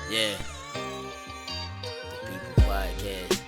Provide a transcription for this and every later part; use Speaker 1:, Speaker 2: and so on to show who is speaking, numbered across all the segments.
Speaker 1: Yeah. The People Podcast.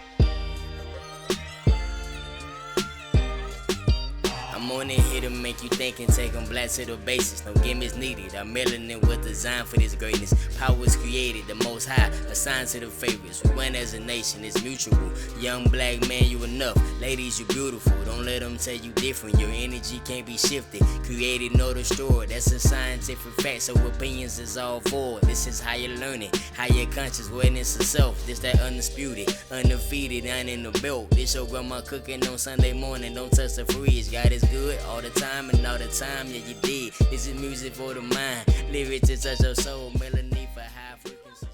Speaker 1: I'm on it here to make you think and take them black to the basis. No gimmicks needed. Our melanin was designed for this greatness. Power was created, the most high, assigned to the favorites. We win as a nation, it's mutual. Young black man, you enough. Ladies, you beautiful. Don't let them tell you different. Your energy can't be shifted. Created, nor destroyed. That's a scientific fact, so opinions is all forward. This is higher learning, higher conscious awareness of self. This that undisputed, undefeated, and in the belt. This your grandma cooking on Sunday morning. Don't touch the fridge. God is good all the time and all the time. Yeah, you did. This is music for the mind. Lyrics to touch your soul. Melody for high frequencies.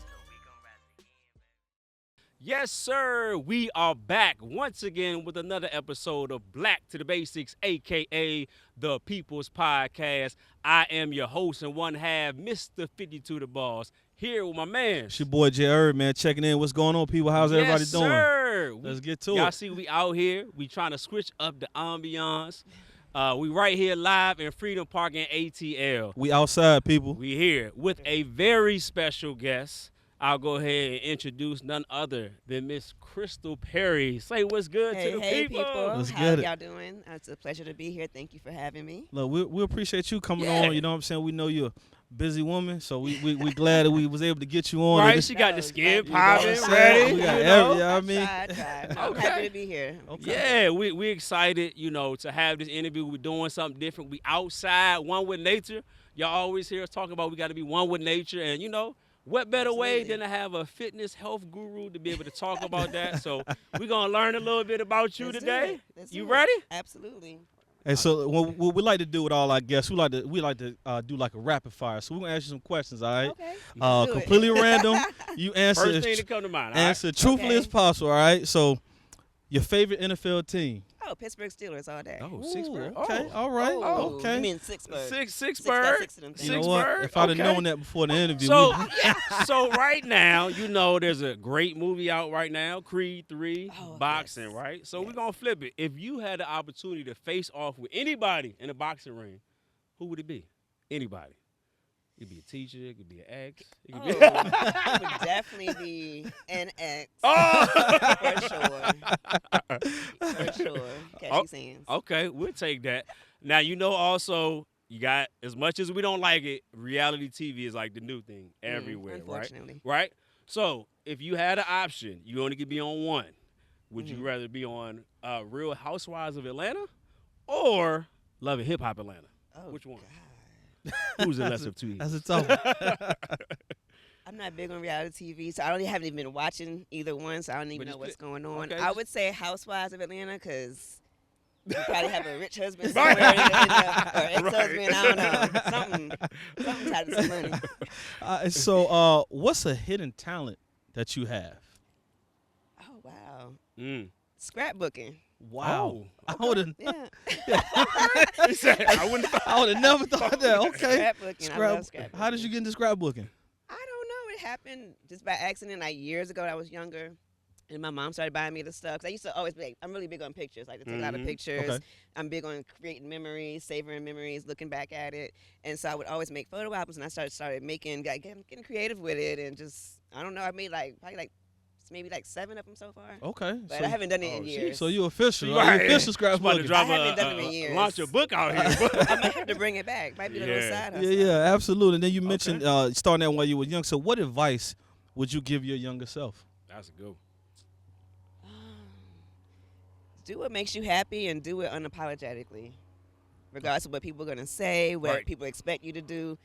Speaker 2: Yes, sir. We are back once again with another episode of Black to the Basics, a.k.a. The People's Podcast. I am your host and one half, Mr. 52 the Boss, here with my man.
Speaker 3: It's your boy B.E.Herb'd, man. Checking in. What's going on, people? How's everybody doing?
Speaker 2: Sir.
Speaker 3: Let's get to
Speaker 2: Y'all
Speaker 3: it.
Speaker 2: see we out here. We trying to switch up the ambiance. We right here live in Freedom Park in ATL.
Speaker 3: We outside, people.
Speaker 2: We here with a very special guest. I'll go ahead and introduce none other than Miss Crystal Perry. Say what's good to the people.
Speaker 3: Let's
Speaker 4: How
Speaker 3: get it.
Speaker 4: y'all doing? It's a pleasure to be here. Thank you for having me.
Speaker 3: Look, we appreciate you coming
Speaker 2: Yeah.
Speaker 3: on. You know what I'm saying? We know you're a busy woman, so we glad that we was able to get you on.
Speaker 2: Right,
Speaker 3: And
Speaker 2: she got the
Speaker 4: That was
Speaker 2: skin
Speaker 4: great.
Speaker 2: popping,
Speaker 3: You know what I'm
Speaker 2: ready.
Speaker 3: saying? We got
Speaker 2: you know?
Speaker 3: every, I mean,
Speaker 4: Tried. I'm
Speaker 2: Okay.
Speaker 4: happy to be here.
Speaker 3: Okay.
Speaker 2: Yeah, we excited, to have this interview. We're doing something different. We outside, one with nature. Y'all always hear us talking about we got to be one with nature, and what better way
Speaker 4: Absolutely.
Speaker 2: than to have a fitness health guru to be able to talk about that? So we're gonna learn a little bit about you
Speaker 4: Let's do
Speaker 2: today.
Speaker 4: it. Let's
Speaker 2: You
Speaker 4: do it.
Speaker 2: ready?
Speaker 4: Absolutely.
Speaker 3: And so what we like to do with all our guests, we like to do like a rapid fire. So we're gonna ask you some questions, all right?
Speaker 4: Okay. Let's do it.
Speaker 3: Completely random. You answer
Speaker 2: First
Speaker 3: as
Speaker 2: thing to come to mind. All right?
Speaker 3: answer truthfully
Speaker 4: Okay.
Speaker 3: as possible, all right? So your favorite NFL team?
Speaker 4: Oh, Pittsburgh Steelers all day.
Speaker 2: Oh, six
Speaker 3: Ooh,
Speaker 2: bird.
Speaker 3: Okay,
Speaker 2: Oh.
Speaker 3: all right.
Speaker 4: Oh,
Speaker 3: Okay.
Speaker 4: You mean six birds?
Speaker 2: Six
Speaker 4: Six, got
Speaker 2: bird.
Speaker 4: six of them
Speaker 3: You know
Speaker 2: Six
Speaker 3: what?
Speaker 2: bird.
Speaker 3: If I'd have
Speaker 2: Okay.
Speaker 3: known that before the interview,
Speaker 2: So,
Speaker 3: we-
Speaker 2: so right now, there's a great movie out right now, Creed 3,
Speaker 4: Oh,
Speaker 2: boxing,
Speaker 4: yes.
Speaker 2: right? So we're
Speaker 4: Yes.
Speaker 2: going to flip it. If you had the opportunity to face off with anybody in a boxing ring, who would it be? Anybody. It could be a teacher, it could be an ex. It could
Speaker 4: Oh,
Speaker 2: be
Speaker 4: it would definitely be an X.
Speaker 2: Oh!
Speaker 4: For sure. For sure. Catch
Speaker 2: Oh,
Speaker 4: these hands.
Speaker 2: Okay, we'll take that. Now, also, you got, as much as we don't like it, reality TV is like the new thing everywhere, right?
Speaker 4: Unfortunately.
Speaker 2: Right? So, if you had an option, you only could be on one. Would you rather be on Real Housewives of Atlanta or Love and Hip Hop Atlanta?
Speaker 4: Oh,
Speaker 2: Which one?
Speaker 4: God.
Speaker 2: Who's the lesser of two
Speaker 3: that's
Speaker 2: evils?
Speaker 3: a tough one.
Speaker 4: I'm not big on reality TV, so haven't even been watching either one, so I don't even
Speaker 2: But
Speaker 4: know
Speaker 2: you
Speaker 4: what's
Speaker 2: could-
Speaker 4: going on.
Speaker 2: okay.
Speaker 4: I would say Housewives of Atlanta because you probably have a rich husband
Speaker 2: Right.
Speaker 4: somewhere, or ex-husband,
Speaker 2: Right.
Speaker 4: I don't know, something tied to some money.
Speaker 3: So, what's a hidden talent that you have?
Speaker 4: Oh, wow.
Speaker 2: Mm.
Speaker 4: Scrapbooking.
Speaker 3: Wow,
Speaker 2: Oh,
Speaker 3: I would have,
Speaker 4: Yeah.
Speaker 2: He said, I wouldn't
Speaker 3: I would have never thought that. Okay,
Speaker 4: Scrapbooking. I love scrapbooking.
Speaker 3: How did you get into scrapbooking?
Speaker 4: I don't know. It happened just by accident, like years ago. I was younger, and my mom started buying me the stuff. 'Cause I used to always be like, I'm really big on pictures, like to take a lot of
Speaker 2: Mhm.
Speaker 4: pictures.
Speaker 3: Okay.
Speaker 4: I'm big on creating memories, savoring memories, looking back at it. And so I would always make photo albums, and I started making, getting creative with it, and just I don't know. I made maybe 7 of them so far,
Speaker 3: Okay,
Speaker 4: but I haven't done it in
Speaker 2: oh,
Speaker 4: years.
Speaker 3: so you official,
Speaker 2: So
Speaker 3: right?
Speaker 2: you-
Speaker 3: You official
Speaker 2: About to
Speaker 3: scrapbooking.
Speaker 2: drop
Speaker 4: I haven't done it in years.
Speaker 2: launch a book out here.
Speaker 4: I might have to bring it back. Might be the little
Speaker 2: Yeah.
Speaker 4: side
Speaker 3: Yeah,
Speaker 4: hustle.
Speaker 3: yeah, absolutely. And then you mentioned starting that while you were young. So, what advice would you give your younger self?
Speaker 2: That's a good one.
Speaker 4: Do what makes you happy and do it unapologetically. Regardless of what people are going to say, what
Speaker 2: Right.
Speaker 4: people expect you to do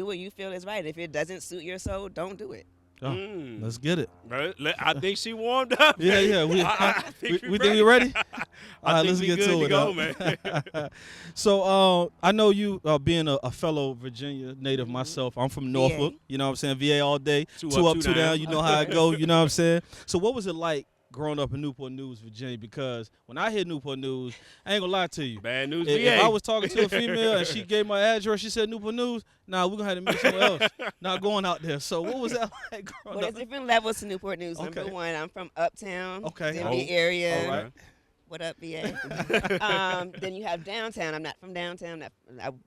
Speaker 4: what you feel is right. If it doesn't suit your soul, don't do it.
Speaker 3: Oh,
Speaker 2: Mm.
Speaker 3: let's get it.
Speaker 2: Right, I think she warmed up.
Speaker 3: Yeah, yeah. We
Speaker 2: I
Speaker 3: we
Speaker 2: think we
Speaker 3: think we ready?
Speaker 2: I
Speaker 3: All right,
Speaker 2: think
Speaker 3: let's
Speaker 2: we
Speaker 3: get
Speaker 2: good
Speaker 3: to
Speaker 2: to
Speaker 3: it.
Speaker 2: go, man.
Speaker 3: So I know you being a fellow Virginia native myself. I'm from Norfolk. You know what I'm saying? VA all day.
Speaker 2: Two
Speaker 3: Two
Speaker 2: up,
Speaker 3: up,
Speaker 2: two
Speaker 3: two down.
Speaker 2: down.
Speaker 3: You know how it go. You know what I'm saying? So what was it like growing up in Newport News, Virginia? Because when I hear Newport News, I ain't gonna lie to you.
Speaker 2: Bad news,
Speaker 3: If
Speaker 2: VA.
Speaker 3: I was talking to a female and she gave my address, she said Newport News, nah, we're gonna have to meet somewhere else. Not going out there. So what was that like growing
Speaker 4: Well,
Speaker 3: up?
Speaker 4: there's different levels to Newport News.
Speaker 3: Okay.
Speaker 4: Number one, I'm from Uptown,
Speaker 3: Okay.
Speaker 4: DMV
Speaker 2: Oh,
Speaker 4: area.
Speaker 3: all right.
Speaker 4: What up, VA? Then you have downtown. I'm not from downtown.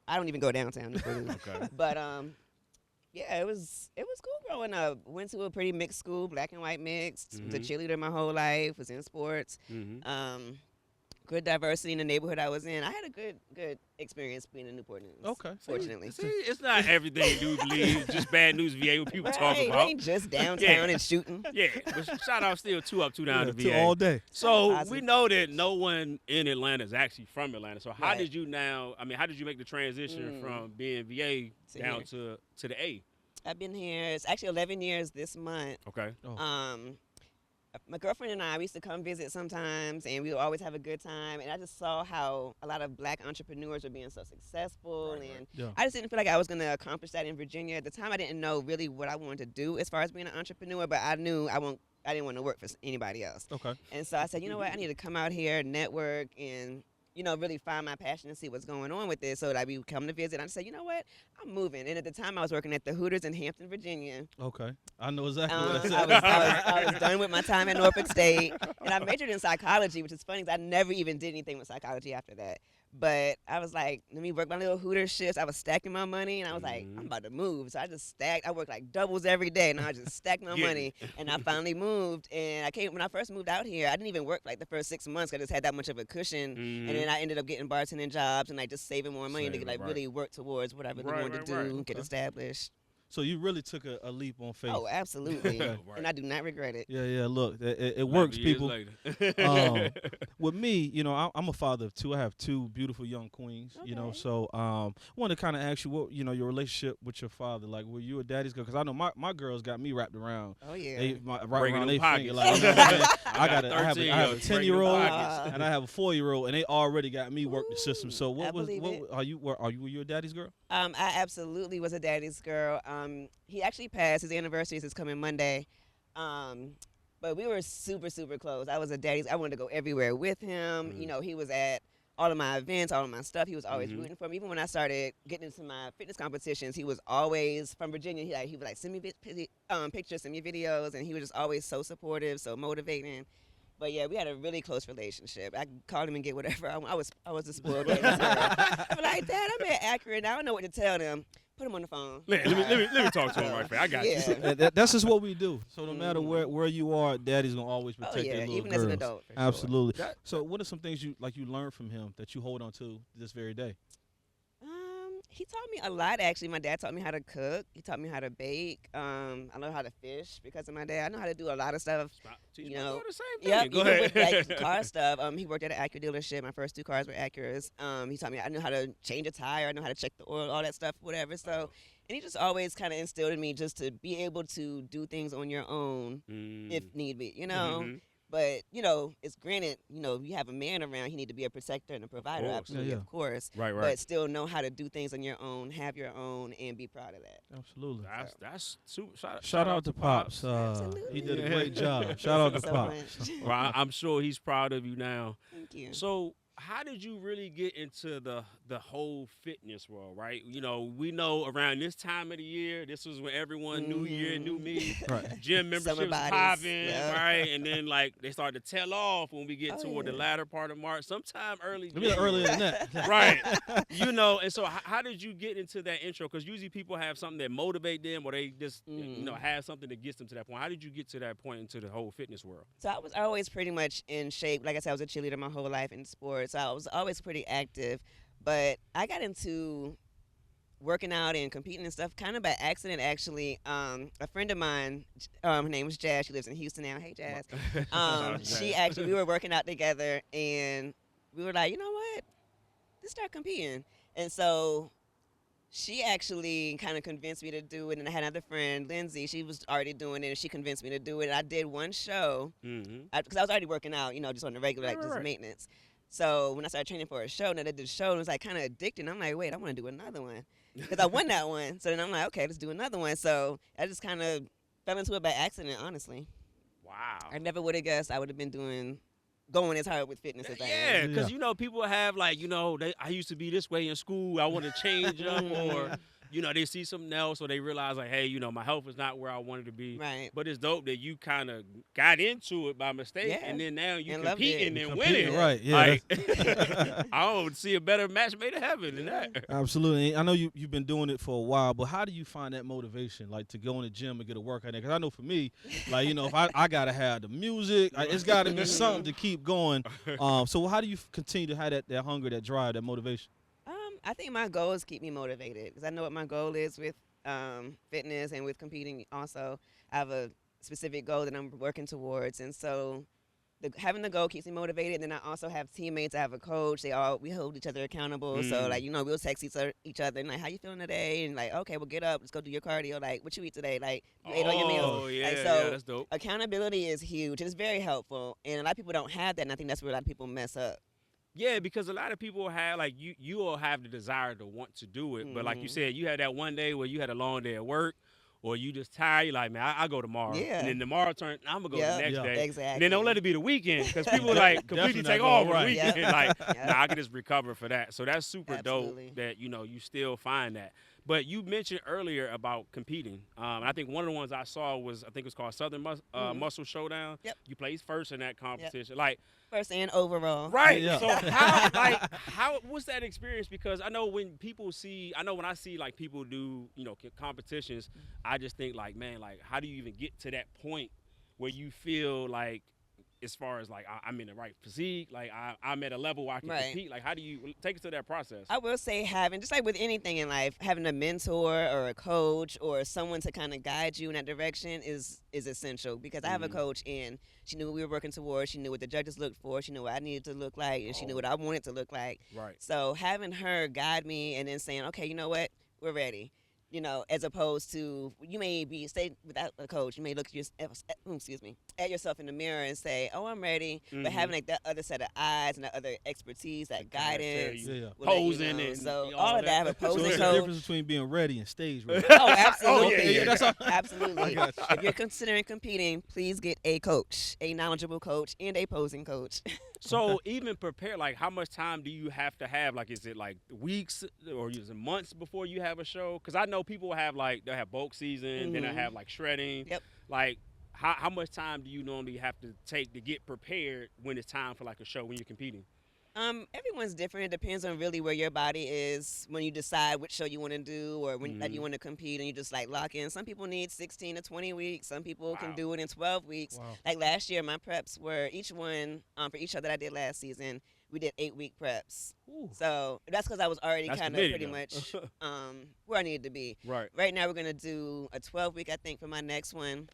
Speaker 4: I don't even go downtown. Newport News.
Speaker 2: Okay.
Speaker 4: But Yeah, it was cool growing up. Went to a pretty mixed school, black and white mixed. Was a
Speaker 2: Mhm.
Speaker 4: cheerleader my whole life. Was in sports.
Speaker 2: Mm-hmm.
Speaker 4: Good diversity in the neighborhood I was in. I had a good experience being in Newport News.
Speaker 3: Okay.
Speaker 4: Fortunately.
Speaker 2: See, it's not everything dude believes, just bad news VA what people talk
Speaker 4: Right,
Speaker 2: about.
Speaker 4: we ain't just downtown
Speaker 2: Yeah.
Speaker 4: and shooting.
Speaker 2: Yeah, but shout out still 2 up, 2 down to
Speaker 3: To
Speaker 2: VA.
Speaker 3: all day.
Speaker 2: So
Speaker 4: Positive.
Speaker 2: we know that no one in Atlanta is actually from Atlanta. So how
Speaker 4: Right.
Speaker 2: did you how did you make the transition from being VA down to the A?
Speaker 4: I've been here. It's actually 11 years this month.
Speaker 2: Okay.
Speaker 3: Oh.
Speaker 4: My girlfriend and I, we used to come visit sometimes, and we would always have a good time. And I just saw how a lot of black entrepreneurs were being so successful, and
Speaker 3: Yeah.
Speaker 4: I just didn't feel like I was going to accomplish that in Virginia. At the time, I didn't know really what I wanted to do as far as being an entrepreneur, but I knew I didn't want to work for anybody else.
Speaker 3: Okay.
Speaker 4: And so I said, you know what, I need to come out here, network, and really find my passion and see what's going on with it. So that we would come to visit. I said, you know what, I'm moving. And at the time, I was working at the Hooters in Hampton, Virginia.
Speaker 3: Okay. I know exactly what
Speaker 4: I
Speaker 3: that
Speaker 4: was,
Speaker 3: said.
Speaker 4: I was done with my time at Norfolk State, and I majored in psychology, which is funny because I never even did anything with psychology after that. But I was like, let me work my little Hooters shifts. I was stacking my money, and I was like, I'm about to move. So I just stacked. I worked like doubles every day, and I just stacked my money. And I finally moved. And when I first moved out here, I didn't even work like the first 6 months because I just had that much of a cushion. And then I ended up getting bartending jobs and like just saving more money to like really work towards what I really wanted to do, get established.
Speaker 3: So you really took a leap on faith.
Speaker 4: Oh, absolutely.
Speaker 3: Right.
Speaker 4: And I do not regret it.
Speaker 3: Yeah. Look, it works, people. With me, I'm a father of 2. I have 2 beautiful young queens.
Speaker 4: Okay.
Speaker 3: So I want to kind of ask you what your relationship with your father. Like, were you a daddy's girl? Because I know my girls got me wrapped around.
Speaker 4: Oh yeah.
Speaker 3: Right
Speaker 2: Breaking
Speaker 3: around
Speaker 2: them
Speaker 3: their finger.
Speaker 2: pockets.
Speaker 3: Like, you know what I mean? I have a
Speaker 2: 13-year-olds breaking them
Speaker 3: 10-year-old
Speaker 2: pockets.
Speaker 3: and I have a 4-year-old, and they already got me work the system. So
Speaker 4: I believe it.
Speaker 3: were you a daddy's girl?
Speaker 4: I absolutely was a daddy's girl. He actually passed. His anniversary is coming Monday. But we were super, super close. I was a daddy's. I wanted to go everywhere with him. He was at all of my events, all of my stuff. He was always rooting for me. Even when I started getting into my fitness competitions, he was always from Virginia. He would like send me pictures, send me videos, and he was just always so supportive, so motivating. But yeah, we had a really close relationship. I could call him and get whatever. I was a spoiled baby girl. I'm like, Dad, I'm at Accurate. I don't know what to tell them. Put him on the phone.
Speaker 2: Let me talk to him right there. I got you.
Speaker 3: That's just what we do. So no matter where you are, daddy's gonna always protect their little
Speaker 4: even
Speaker 3: girls.
Speaker 4: as an adult. For
Speaker 3: Absolutely.
Speaker 2: Sure.
Speaker 3: So what are some things you learned from him that you hold on to this very day?
Speaker 4: He taught me a lot, actually. My dad taught me how to cook. He taught me how to bake. I know how to fish because of my dad. I know how to do a lot of stuff.
Speaker 2: Teach my daughter the same thing.
Speaker 4: Yep,
Speaker 2: Go
Speaker 4: even
Speaker 2: ahead.
Speaker 4: with like car stuff. He worked at an Acura dealership. My first 2 cars were Acuras. He taught me I knew how to change a tire. I know how to check the oil, all that stuff, whatever. So, and he just always kind of instilled in me just to be able to do things on your own if need be,
Speaker 2: Mhm.
Speaker 4: But, it's granted, you have a man around, he need to be a protector and a provider,
Speaker 2: course.
Speaker 4: absolutely,
Speaker 3: Yeah.
Speaker 4: of course.
Speaker 2: Right.
Speaker 4: But still know how to do things on your own, have your own, and be proud of that.
Speaker 3: Absolutely.
Speaker 2: That's super.
Speaker 3: Shout out to Pops. He
Speaker 4: Absolutely.
Speaker 3: did a great job. Shout out to
Speaker 4: So
Speaker 3: Pops.
Speaker 4: much.
Speaker 2: Well, I'm sure he's proud of you now.
Speaker 4: Thank you.
Speaker 2: So, how did you really get into the whole fitness world, right? We know around this time of the year, this was when everyone New Year, new me.
Speaker 3: Right.
Speaker 2: Gym memberships
Speaker 4: Summer bodies,
Speaker 2: popping,
Speaker 4: yeah.
Speaker 2: right? And then they started to tail off when we get
Speaker 4: Oh,
Speaker 2: toward the
Speaker 4: yeah.
Speaker 2: latter part of March, sometime early.
Speaker 3: Maybe earlier than that.
Speaker 2: Right. And so how did you get into that intro? Because usually people have something that motivate them or they just, have something that gets them to that point. How did you get to that point into the whole fitness world?
Speaker 4: So I was always pretty much in shape. Like I said, I was a cheerleader my whole life in sports. So I was always pretty active. But I got into working out and competing and stuff kind of by accident, actually. A friend of mine, her name was Jazz. She lives in Houston now. Hey, Jazz. We were working out together, and we were like, you know what? Let's start competing. And so she actually kind of convinced me to do it, and I had another friend, Lindsay. She was already doing it, and she convinced me to do it. And I did one show because I was already working out, just on the regular, just maintenance. So when I started training for a show, and I did the show, and it was like kind of addicting. I'm like, wait, I want to do another one because I won that one. So then I'm like, okay, let's do another one. So I just kind of fell into it by accident, honestly.
Speaker 2: Wow.
Speaker 4: I never would have guessed I would have been going as hard with fitness as I am.
Speaker 2: Yeah, because people have I used to be this way in school. I want to change them, or they see something else or they realize like, hey, my health is not where I wanted to be.
Speaker 4: Right.
Speaker 2: But it's dope that you kind of got into it by mistake,
Speaker 4: Yeah.
Speaker 2: and then now you
Speaker 4: And loved
Speaker 2: competing
Speaker 4: it.
Speaker 2: and
Speaker 3: Competing,
Speaker 2: winning.
Speaker 3: right? Yeah.
Speaker 2: Like, I don't see a better match made in heaven than that.
Speaker 3: Absolutely. I know you've been doing it for a while, but how do you find that motivation, like to go in the gym and get a workout in? Because I know for me, like, if I got to have the music, it's got to be something to keep going. So how do you continue to have that hunger, that drive, that motivation?
Speaker 4: I think my goal is keep me motivated because I know what my goal is with fitness and with competing. Also, I have a specific goal that I'm working towards, and so having the goal keeps me motivated. And then I also have teammates. I have a coach. We hold each other accountable. So like we'll text each other and like, how you feeling today? And like, okay, well get up, let's go do your cardio. Like, what you eat today? Like, you ate all your meals.
Speaker 2: Oh yeah,
Speaker 4: like, so
Speaker 2: yeah, that's dope.
Speaker 4: accountability is huge. It's very helpful, and a lot of people don't have that. And I think that's where a lot of people mess up.
Speaker 2: Yeah, because a lot of people have like you will have the desire to want to do it, but like you said, you had that one day where you had a long day at work, or you just tired. You're like, man, I'll go tomorrow.
Speaker 4: Yeah.
Speaker 2: And then tomorrow turn, I'm gonna go the next day.
Speaker 4: Exactly.
Speaker 2: And then don't let it be the weekend because people like completely take off on the weekend.
Speaker 4: Yep.
Speaker 2: Like,
Speaker 4: Yep.
Speaker 2: nah, I can just recover for that. So that's super
Speaker 4: Absolutely.
Speaker 2: dope that you still find that. But you mentioned earlier about competing. And I think one of the ones I saw was it was called Southern Muscle Showdown.
Speaker 4: Yep.
Speaker 2: You placed first in that competition. Like.
Speaker 4: First and overall.
Speaker 2: Right.
Speaker 3: Yeah.
Speaker 2: So how what's that experience? Because I know when I see like people do, competitions, I just think like, man, like how do you even get to that point where you feel like as far as like I'm in the right physique, like I'm at a level where I can compete. Like how do you take us through that process?
Speaker 4: I will say just like with anything in life, having a mentor or a coach or someone to kind of guide you in that direction is essential because I have a coach and she knew what we were working towards. She knew what the judges looked for. She knew what I needed to look like, and she knew what I wanted to look like.
Speaker 2: Right.
Speaker 4: So having her guide me and then saying, okay, you know what, we're ready. As opposed to you may stay without a coach. You may look at yourself in the mirror and say, "Oh, I'm ready." But having like that other set of eyes and that other expertise, that guidance,
Speaker 2: posing and
Speaker 4: so all of that. I have a posing
Speaker 3: So it's
Speaker 4: coach.
Speaker 3: the difference between being ready and stage ready.
Speaker 4: Oh, absolutely.
Speaker 2: Oh, yeah.
Speaker 3: That's all.
Speaker 4: Absolutely. If you're considering competing, please get a coach, a knowledgeable coach, and a posing coach.
Speaker 2: So even prepare, like how much time do you have to have? Like is it like weeks or is it months before you have a show? Because I know people they'll have bulk season, then they have like shredding.
Speaker 4: Yep.
Speaker 2: Like how much time do you normally have to take to get prepared when it's time for like a show when you're competing?
Speaker 4: Everyone's different. It depends on really where your body is when you decide which show you want to do or when you want to compete and you just like lock in. Some people need 16 to 20 weeks. Some people can do it in 12 weeks.
Speaker 3: Wow.
Speaker 4: Like last year, my preps were each one for each show that I did last season. We did 8-week preps.
Speaker 2: Ooh.
Speaker 4: So that's because I was already
Speaker 2: That's
Speaker 4: kind of
Speaker 2: committed,
Speaker 4: pretty
Speaker 2: though.
Speaker 4: much where I needed to be.
Speaker 2: Right.
Speaker 4: Right now, we're going to do a 12-week, I think, for my next one.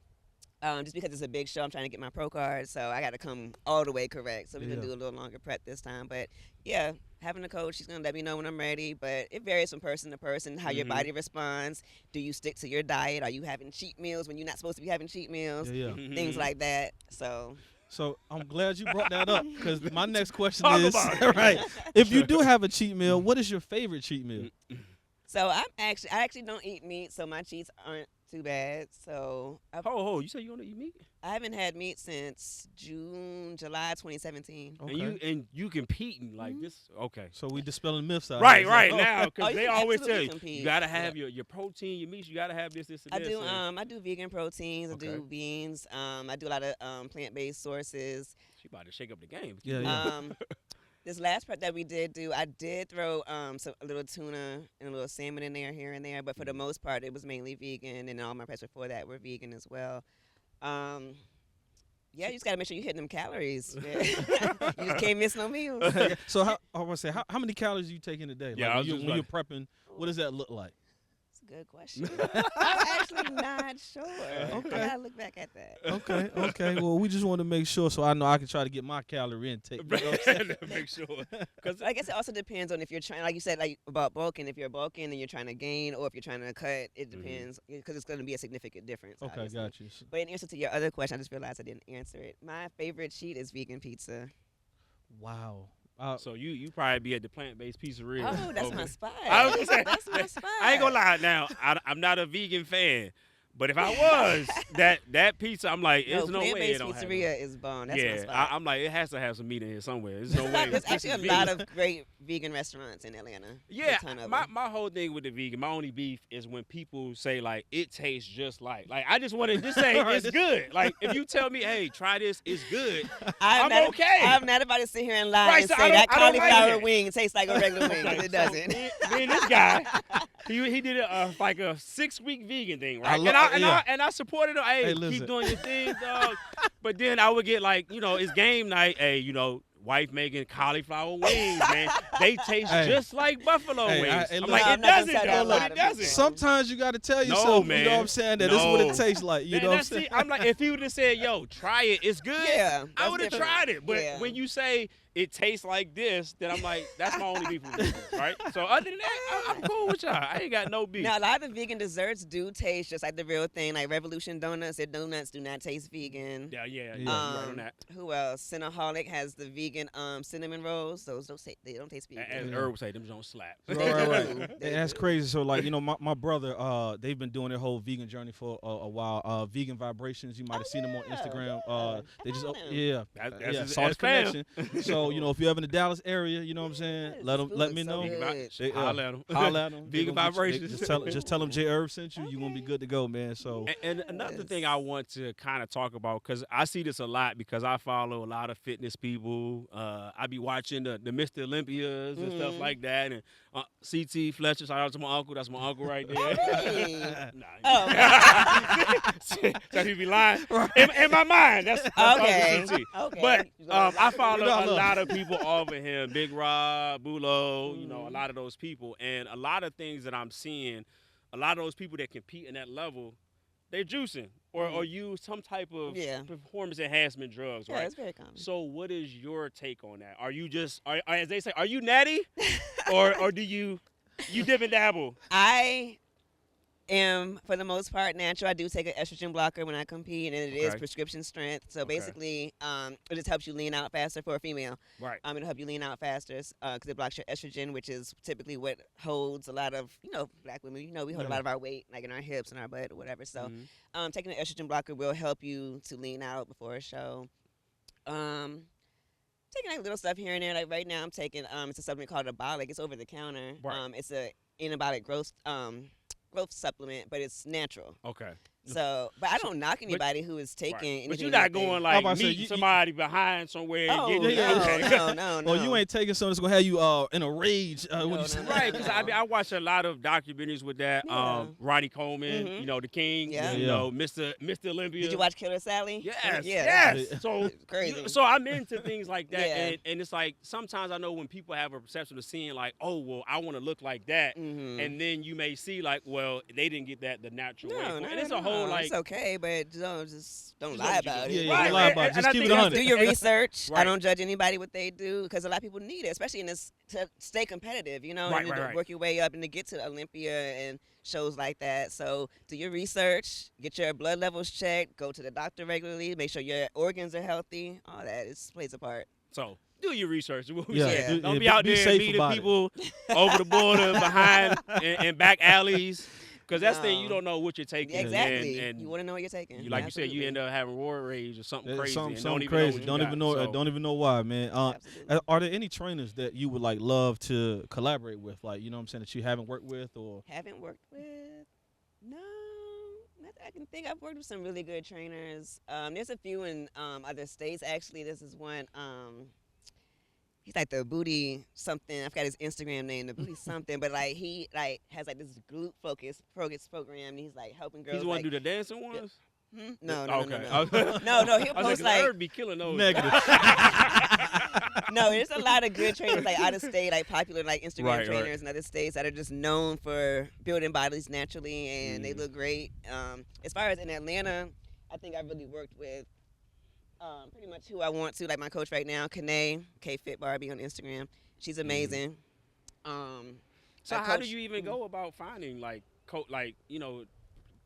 Speaker 4: Just because it's a big show, I'm trying to get my pro card, so I got to come all the way correct. So we're going to do a little longer prep this time. But, yeah, having a coach, she's going to let me know when I'm ready. But it varies from person to person, how your body responds. Do you stick to your diet? Are you having cheat meals when you're not supposed to be having cheat meals?
Speaker 3: Yeah.
Speaker 4: Things like that. So
Speaker 3: I'm glad you brought that up because my next question
Speaker 2: Talk
Speaker 3: is,
Speaker 2: about it.
Speaker 3: right, if you do have a cheat meal, what is your favorite cheat meal?
Speaker 4: So I actually don't eat meat, so my cheats aren't too bad. So
Speaker 2: You say you don't eat meat?
Speaker 4: I haven't had meat since July 2017.
Speaker 3: Okay.
Speaker 2: And you competing like this? Okay.
Speaker 3: So we dispelling myths out
Speaker 2: Right,
Speaker 3: here.
Speaker 2: right
Speaker 3: Oh.
Speaker 2: now because
Speaker 4: you
Speaker 2: they
Speaker 4: can
Speaker 2: always tell
Speaker 4: absolutely
Speaker 2: you
Speaker 4: compete.
Speaker 2: you gotta have your protein, your meats. You gotta have this, and
Speaker 4: I
Speaker 2: this.
Speaker 4: do
Speaker 2: and
Speaker 4: I do vegan proteins.
Speaker 2: Okay.
Speaker 4: I do beans. I do a lot of plant-based sources.
Speaker 2: She about to shake up the game.
Speaker 3: Yeah.
Speaker 4: This last prep that we did do, I did throw a little tuna and a little salmon in there here and there, but for the most part, it was mainly vegan, and all my preps before that were vegan as well. Yeah, you just gotta make sure you're hitting them calories. Man. You just can't miss no meals.
Speaker 3: So I want to say, how many calories do you take in a day?
Speaker 2: Yeah,
Speaker 3: Like,
Speaker 2: I was
Speaker 3: when
Speaker 2: just
Speaker 3: you're
Speaker 2: like-
Speaker 3: prepping, what does that look like?
Speaker 4: That's a good question. I'm actually not sure.
Speaker 3: Okay.
Speaker 4: I gotta look back at that.
Speaker 3: Okay. Well, we just want to make sure so I know I can try to get my calorie intake. You know what I'm saying?
Speaker 2: Make sure.
Speaker 4: Because I guess it also depends on if you're trying, like you said, like about bulking. If you're bulking and you're trying to gain, or if you're trying to cut, it depends because it's going to be a significant difference.
Speaker 3: Okay,
Speaker 4: obviously.
Speaker 3: got you.
Speaker 4: But in answer to your other question, I just realized I didn't answer it. My favorite cheat is vegan pizza.
Speaker 3: Wow.
Speaker 2: So you probably be at the plant-based pizzeria.
Speaker 4: Oh, that's
Speaker 2: Okay.
Speaker 4: my spot.
Speaker 2: I was gonna say,
Speaker 4: That's my spot.
Speaker 2: I ain't gonna lie. Now I'm not a vegan fan, But if I was that pizza, I'm like, there's no way it
Speaker 4: plant-based
Speaker 2: don't have
Speaker 4: pizzeria is bomb. That's my
Speaker 2: yeah,
Speaker 4: spot.
Speaker 2: I'm like, it has to have some meat in here somewhere. There's no way.
Speaker 4: There's
Speaker 2: This
Speaker 4: actually
Speaker 2: is
Speaker 4: a lot
Speaker 2: vegan.
Speaker 4: of great vegan restaurants in Atlanta.
Speaker 2: Yeah,
Speaker 4: a ton of
Speaker 2: my
Speaker 4: them.
Speaker 2: whole thing with the vegan, my only beef is when people say like it tastes just like I just want to just say it's good. Like if you tell me, hey, try this, it's good. I'm
Speaker 4: not,
Speaker 2: okay.
Speaker 4: I'm not about to sit here and lie
Speaker 2: Right,
Speaker 4: and
Speaker 2: so
Speaker 4: say that
Speaker 2: I don't like
Speaker 4: cauliflower
Speaker 2: that.
Speaker 4: wing tastes like a regular wing. 'Cause
Speaker 2: Okay,
Speaker 4: it doesn't.
Speaker 2: So me and this guy, he did like a 6-week vegan thing, right? And I supported him. Hey,
Speaker 3: listen.
Speaker 2: keep doing your thing, dog. But then I would get like, it's game night. Hey, wife making cauliflower wings, man. They taste just like buffalo wings. I'm
Speaker 3: look,
Speaker 2: like,
Speaker 4: I'm
Speaker 2: it
Speaker 4: not gonna
Speaker 2: doesn't,
Speaker 4: tell
Speaker 2: though.
Speaker 4: that
Speaker 2: But
Speaker 4: lie
Speaker 2: it
Speaker 4: to
Speaker 2: doesn't.
Speaker 4: people.
Speaker 3: Sometimes you got to tell
Speaker 2: No,
Speaker 3: yourself,
Speaker 2: man.
Speaker 3: you know what I'm saying, that this is what it tastes like. You know what I'm saying?
Speaker 2: I'm like, if he would have said, yo, try it, it's good,
Speaker 4: Yeah,
Speaker 2: I
Speaker 4: that's
Speaker 2: would have
Speaker 4: different.
Speaker 2: tried it. But
Speaker 4: Yeah.
Speaker 2: when you say it tastes like this, then I'm like, that's my only beef with vegan, right? So other than that, I'm cool with y'all. I ain't got no beef.
Speaker 4: Now, a lot of the vegan desserts do taste just like the real thing. Like Revolution Donuts, their donuts do not taste vegan.
Speaker 2: Yeah, you right
Speaker 3: Yeah.
Speaker 2: on that.
Speaker 4: Who else? Cinnaholic has the vegan cinnamon rolls. Those they don't taste vegan.
Speaker 2: As Herb would say, them don't slap.
Speaker 3: Right.
Speaker 4: They
Speaker 3: That's
Speaker 4: do.
Speaker 3: crazy. So like, my brother, they've been doing their whole vegan journey for a while. Vegan Vibrations, you might have seen them on Instagram. They just
Speaker 4: follow them.
Speaker 2: That's his
Speaker 3: Salt
Speaker 2: fam.
Speaker 3: Connection. So if you're ever in the Dallas area, you know what I'm saying,
Speaker 4: Yes,
Speaker 3: let
Speaker 4: this food
Speaker 3: me
Speaker 4: looks
Speaker 3: know.
Speaker 4: so good.
Speaker 3: They,
Speaker 2: Holla at 'em.
Speaker 3: Holla at 'em. They
Speaker 2: Vegan
Speaker 3: gonna get you-
Speaker 2: Vibrations.
Speaker 3: just tell them J.Herb sent you. You're gonna be good to go, man. So
Speaker 2: And another thing
Speaker 4: Yes.
Speaker 2: I want to kind of talk about, because I see this a lot because I follow a lot of fitness people. I be watching the Mr. Olympias and stuff like that. And CT Fletcher, shout out to my uncle. That's my uncle right there.
Speaker 4: Really?
Speaker 2: Nah,
Speaker 4: Oh.
Speaker 2: so he be lying. In my mind, that's
Speaker 4: Okay.
Speaker 2: Uncle CT.
Speaker 4: Okay.
Speaker 2: But
Speaker 4: You gonna-
Speaker 2: I follow
Speaker 3: No,
Speaker 2: a
Speaker 3: look.
Speaker 2: lot of people off of him, Big Rob, Bulo, a lot of those people. And a lot of things that I'm seeing, a lot of those people that compete in that level, they're juicing or use some type of
Speaker 4: Yeah.
Speaker 2: performance enhancement drugs,
Speaker 4: Yeah,
Speaker 2: right?
Speaker 4: it's very common.
Speaker 2: So what is your take on that? Are you just, as they say, are you natty? or do you dip and dabble?
Speaker 4: I am, for the most part, natural. I do take an estrogen blocker when I compete, and it is
Speaker 2: Okay.
Speaker 4: prescription strength. So
Speaker 2: Okay.
Speaker 4: basically, it just helps you lean out faster for a female.
Speaker 2: Right.
Speaker 4: It'll help you lean out faster because it blocks your estrogen, which is typically what holds a lot of, black women. We hold a lot of our weight, like in our hips and our butt or whatever. So taking an estrogen blocker will help you to lean out before a show. Taking like little stuff here and there. Like right now, I'm taking it's a supplement called Abolic. It's over the counter.
Speaker 2: Right.
Speaker 4: It's a anabolic growth supplement, but it's natural.
Speaker 2: Okay.
Speaker 4: So, but I don't knock anybody who is taking.
Speaker 2: Right.
Speaker 4: anything
Speaker 2: But you're not
Speaker 4: anything.
Speaker 2: going
Speaker 3: I'm
Speaker 2: like
Speaker 3: about to say,
Speaker 2: meeting
Speaker 3: you-
Speaker 2: somebody behind somewhere.
Speaker 4: Oh
Speaker 2: and
Speaker 4: no,
Speaker 2: getting, okay.
Speaker 4: no.
Speaker 3: well, you ain't taking something that's gonna have you in a rage. When
Speaker 4: No,
Speaker 3: you say
Speaker 4: no,
Speaker 2: Right, because
Speaker 4: no.
Speaker 2: I watch a lot of documentaries with that.
Speaker 4: Yeah.
Speaker 2: Ronnie Coleman,
Speaker 4: Mhm.
Speaker 2: the King,
Speaker 4: Yeah.
Speaker 2: Mr. Olympia.
Speaker 4: Did you watch Killer Sally?
Speaker 2: Yes,
Speaker 4: Yeah.
Speaker 2: yes. So
Speaker 4: It's crazy.
Speaker 2: So I'm into things like that,
Speaker 4: Yeah.
Speaker 2: and it's like sometimes I know when people have a perception of seeing like, oh well, I want to look like that,
Speaker 4: Mhm.
Speaker 2: and then you may see like, well, they didn't get that the natural way,
Speaker 4: No,
Speaker 2: and it's a whole like.
Speaker 4: it's okay, but just don't
Speaker 2: Just
Speaker 4: lie
Speaker 2: don't-
Speaker 4: about
Speaker 3: Yeah,
Speaker 4: it.
Speaker 3: yeah,
Speaker 2: Right,
Speaker 3: don't lie about it.
Speaker 2: and
Speaker 3: Just
Speaker 2: I
Speaker 3: keep
Speaker 2: think
Speaker 3: it
Speaker 2: that's-
Speaker 3: 100.
Speaker 4: Do your research.
Speaker 2: Right.
Speaker 4: I don't judge anybody what they do because a lot of people need it, especially in this to stay competitive.
Speaker 2: Right,
Speaker 4: and to
Speaker 2: right.
Speaker 4: work your way up and to get to Olympia and shows like that. So do your research, get your blood levels checked, go to the doctor regularly, make sure your organs are healthy. All that plays a part.
Speaker 2: So do your research. What we
Speaker 3: Yeah,
Speaker 2: saying.
Speaker 4: Yeah.
Speaker 2: Don't
Speaker 3: yeah,
Speaker 2: be out
Speaker 3: be
Speaker 2: there
Speaker 3: safe
Speaker 2: meeting
Speaker 3: about it.
Speaker 2: people over the border, behind and back alleys, because that's the thing, you
Speaker 4: No.
Speaker 2: don't know what you're taking.
Speaker 4: Exactly.
Speaker 2: And
Speaker 4: you want to know what you're taking.
Speaker 2: like you said, you
Speaker 4: Absolutely.
Speaker 2: end up having road rage or something crazy.
Speaker 3: Something
Speaker 2: and don't even
Speaker 3: crazy.
Speaker 2: Know what
Speaker 3: Don't
Speaker 2: you
Speaker 3: even
Speaker 2: got.
Speaker 3: know.
Speaker 2: So,
Speaker 3: Don't even know why, man.
Speaker 4: Absolutely.
Speaker 3: Are there any trainers that you would like love to collaborate with? Like, you know what I'm saying, that you haven't worked with or?
Speaker 4: Haven't worked with. No, not that I can think. I've worked with some really good trainers. There's a few in other states. Actually, this is one. He's like the booty something. I forgot his Instagram name. The booty something. But like he like has like this glute focus program. And he's like helping girls.
Speaker 2: he's the one
Speaker 4: like,
Speaker 2: to do the dancing ones.
Speaker 4: No,
Speaker 2: Okay.
Speaker 4: no. He'll
Speaker 2: I was
Speaker 4: post
Speaker 2: like,
Speaker 4: like
Speaker 2: Herb be killing those.
Speaker 3: Negative.
Speaker 4: no. There's a lot of good trainers like out of state, like popular like Instagram
Speaker 2: Right, right.
Speaker 4: trainers in other states that are just known for building bodies naturally and they look great. As far as in Atlanta, I think I really worked with pretty much who I want to, like my coach right now, Kanae, K Fit Barbie on Instagram. She's amazing.
Speaker 2: So
Speaker 4: my
Speaker 2: how do
Speaker 4: coach-
Speaker 2: you even go about finding like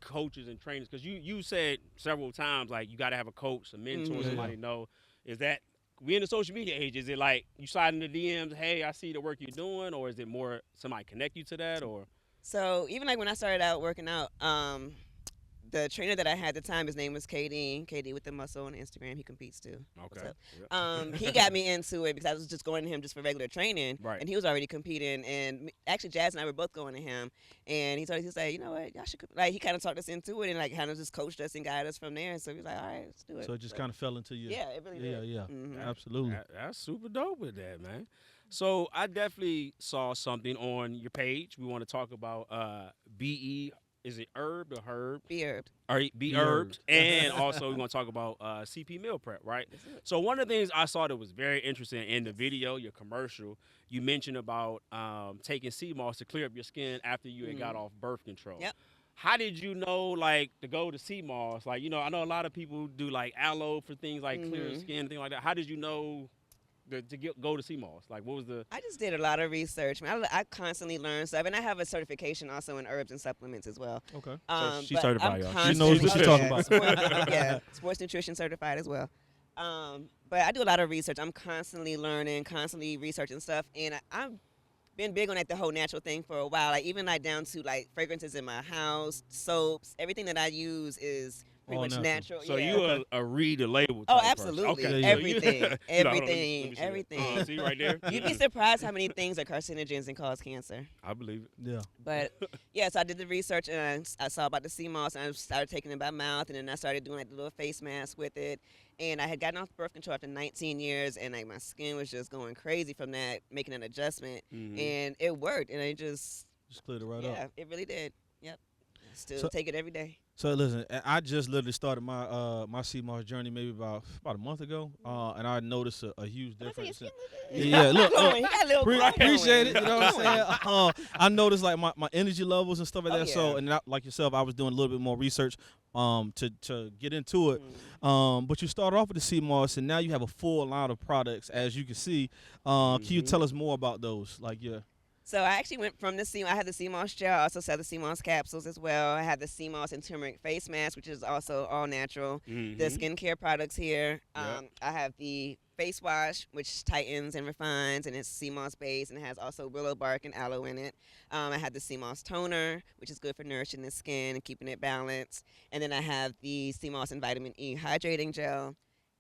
Speaker 2: coaches and trainers? Because you said several times like you got to have a coach, a mentor,
Speaker 4: Mhm.
Speaker 2: somebody know. Is that we in the social media age? Is it like you slide in the DMs? Hey, I see the work you're doing, or is it more somebody connect you to that, or?
Speaker 4: So even like when I started out working out, the trainer that I had at the time, his name was KD. KD with the muscle on Instagram. He competes too. What's
Speaker 2: Okay.
Speaker 4: up?
Speaker 2: Yep.
Speaker 4: He got me into it because I was just going to him just for regular training,
Speaker 2: Right.
Speaker 4: and he was already competing. And actually, Jazz and I were both going to him, and he was like, you know what, y'all should like. He kind of talked us into it and like kind of just coached us and guided us from there. And so he was like, all right, let's do it.
Speaker 3: So it just kind of fell into you.
Speaker 4: yeah, it really
Speaker 3: Yeah,
Speaker 4: did.
Speaker 3: yeah.
Speaker 4: Mhm.
Speaker 3: Absolutely.
Speaker 2: That's super dope with that, man. So I definitely saw something on your page. We want to talk about B.E. Is it Herb or Herb?
Speaker 4: B.E.Herb'd.
Speaker 2: Or B.E.Herb'd.
Speaker 3: B.E.Herb'd.
Speaker 2: And also we're going to talk about CP meal prep, right?
Speaker 4: That's it.
Speaker 2: So one of the things I saw that was very interesting in the video, your commercial, you mentioned about taking CMOS to clear up your skin after you had got off birth control.
Speaker 4: Yep.
Speaker 2: How did you know, like, to go to CMOS? Like, I know a lot of people do, like, aloe for things like clear skin and things like that. How did you know to go to CMOS? Like, what was the...
Speaker 4: I just did a lot of research. I constantly learn stuff, and I have a certification also in herbs and supplements as well.
Speaker 3: Okay.
Speaker 2: she's
Speaker 4: but
Speaker 2: certified,
Speaker 4: I'm
Speaker 2: y'all. She
Speaker 4: constantly-
Speaker 3: knows what she's talking about.
Speaker 4: Sports nutrition certified as well. But I do a lot of research. I'm constantly learning, constantly researching stuff, and I've been big on like the whole natural thing for a while. Like even like down to like fragrances in my house, soaps, everything that I use is pretty
Speaker 3: All
Speaker 4: much
Speaker 3: natural.
Speaker 4: natural.
Speaker 2: So
Speaker 4: yeah.
Speaker 2: you a read the label
Speaker 4: Oh,
Speaker 2: type person.
Speaker 4: absolutely.
Speaker 2: Okay.
Speaker 3: Yeah, yeah.
Speaker 4: Everything.
Speaker 2: No, hold on,
Speaker 4: Everything.
Speaker 2: let me see that.
Speaker 4: Everything.
Speaker 2: See right there?
Speaker 4: You'd be surprised how many things are carcinogens and cause cancer.
Speaker 2: I believe it.
Speaker 3: Yeah.
Speaker 4: But yeah, so I did the research and I saw about the CMOS and I started taking it by mouth, and then I started doing like the little face mask with it. And I had gotten off birth control after 19 years, and like my skin was just going crazy from that, making an adjustment, and it worked. And it just
Speaker 3: cleared it right up.
Speaker 4: yeah, it really did. Yep. Still
Speaker 3: So-
Speaker 4: take it every day.
Speaker 3: So listen, I just literally started my my CMOS journey maybe about a month ago, and I noticed a huge
Speaker 4: I say your
Speaker 3: difference.
Speaker 4: skin look good.
Speaker 3: Yeah, look,
Speaker 4: Glowing. He got a little glow
Speaker 3: appreciate it.
Speaker 4: going.
Speaker 3: You know what I'm saying? I noticed like my energy levels and stuff like
Speaker 4: Oh,
Speaker 3: that. So
Speaker 4: yeah.
Speaker 3: and like yourself, I was doing a little bit more research to get into it. But you started off with the CMOS, and now you have a full line of products, as you can see. Can you tell us more about those? Like
Speaker 4: So I actually went from the CMOS. I had the CMOS gel. I also sell the CMOS capsules as well. I have the CMOS and turmeric face mask, which is also all natural. The skincare products here.
Speaker 2: Yep.
Speaker 4: I have the face wash, which tightens and refines, and it's CMOS based, and it has also willow bark and aloe in it. I have the CMOS toner, which is good for nourishing the skin and keeping it balanced. And then I have the CMOS and vitamin E hydrating gel,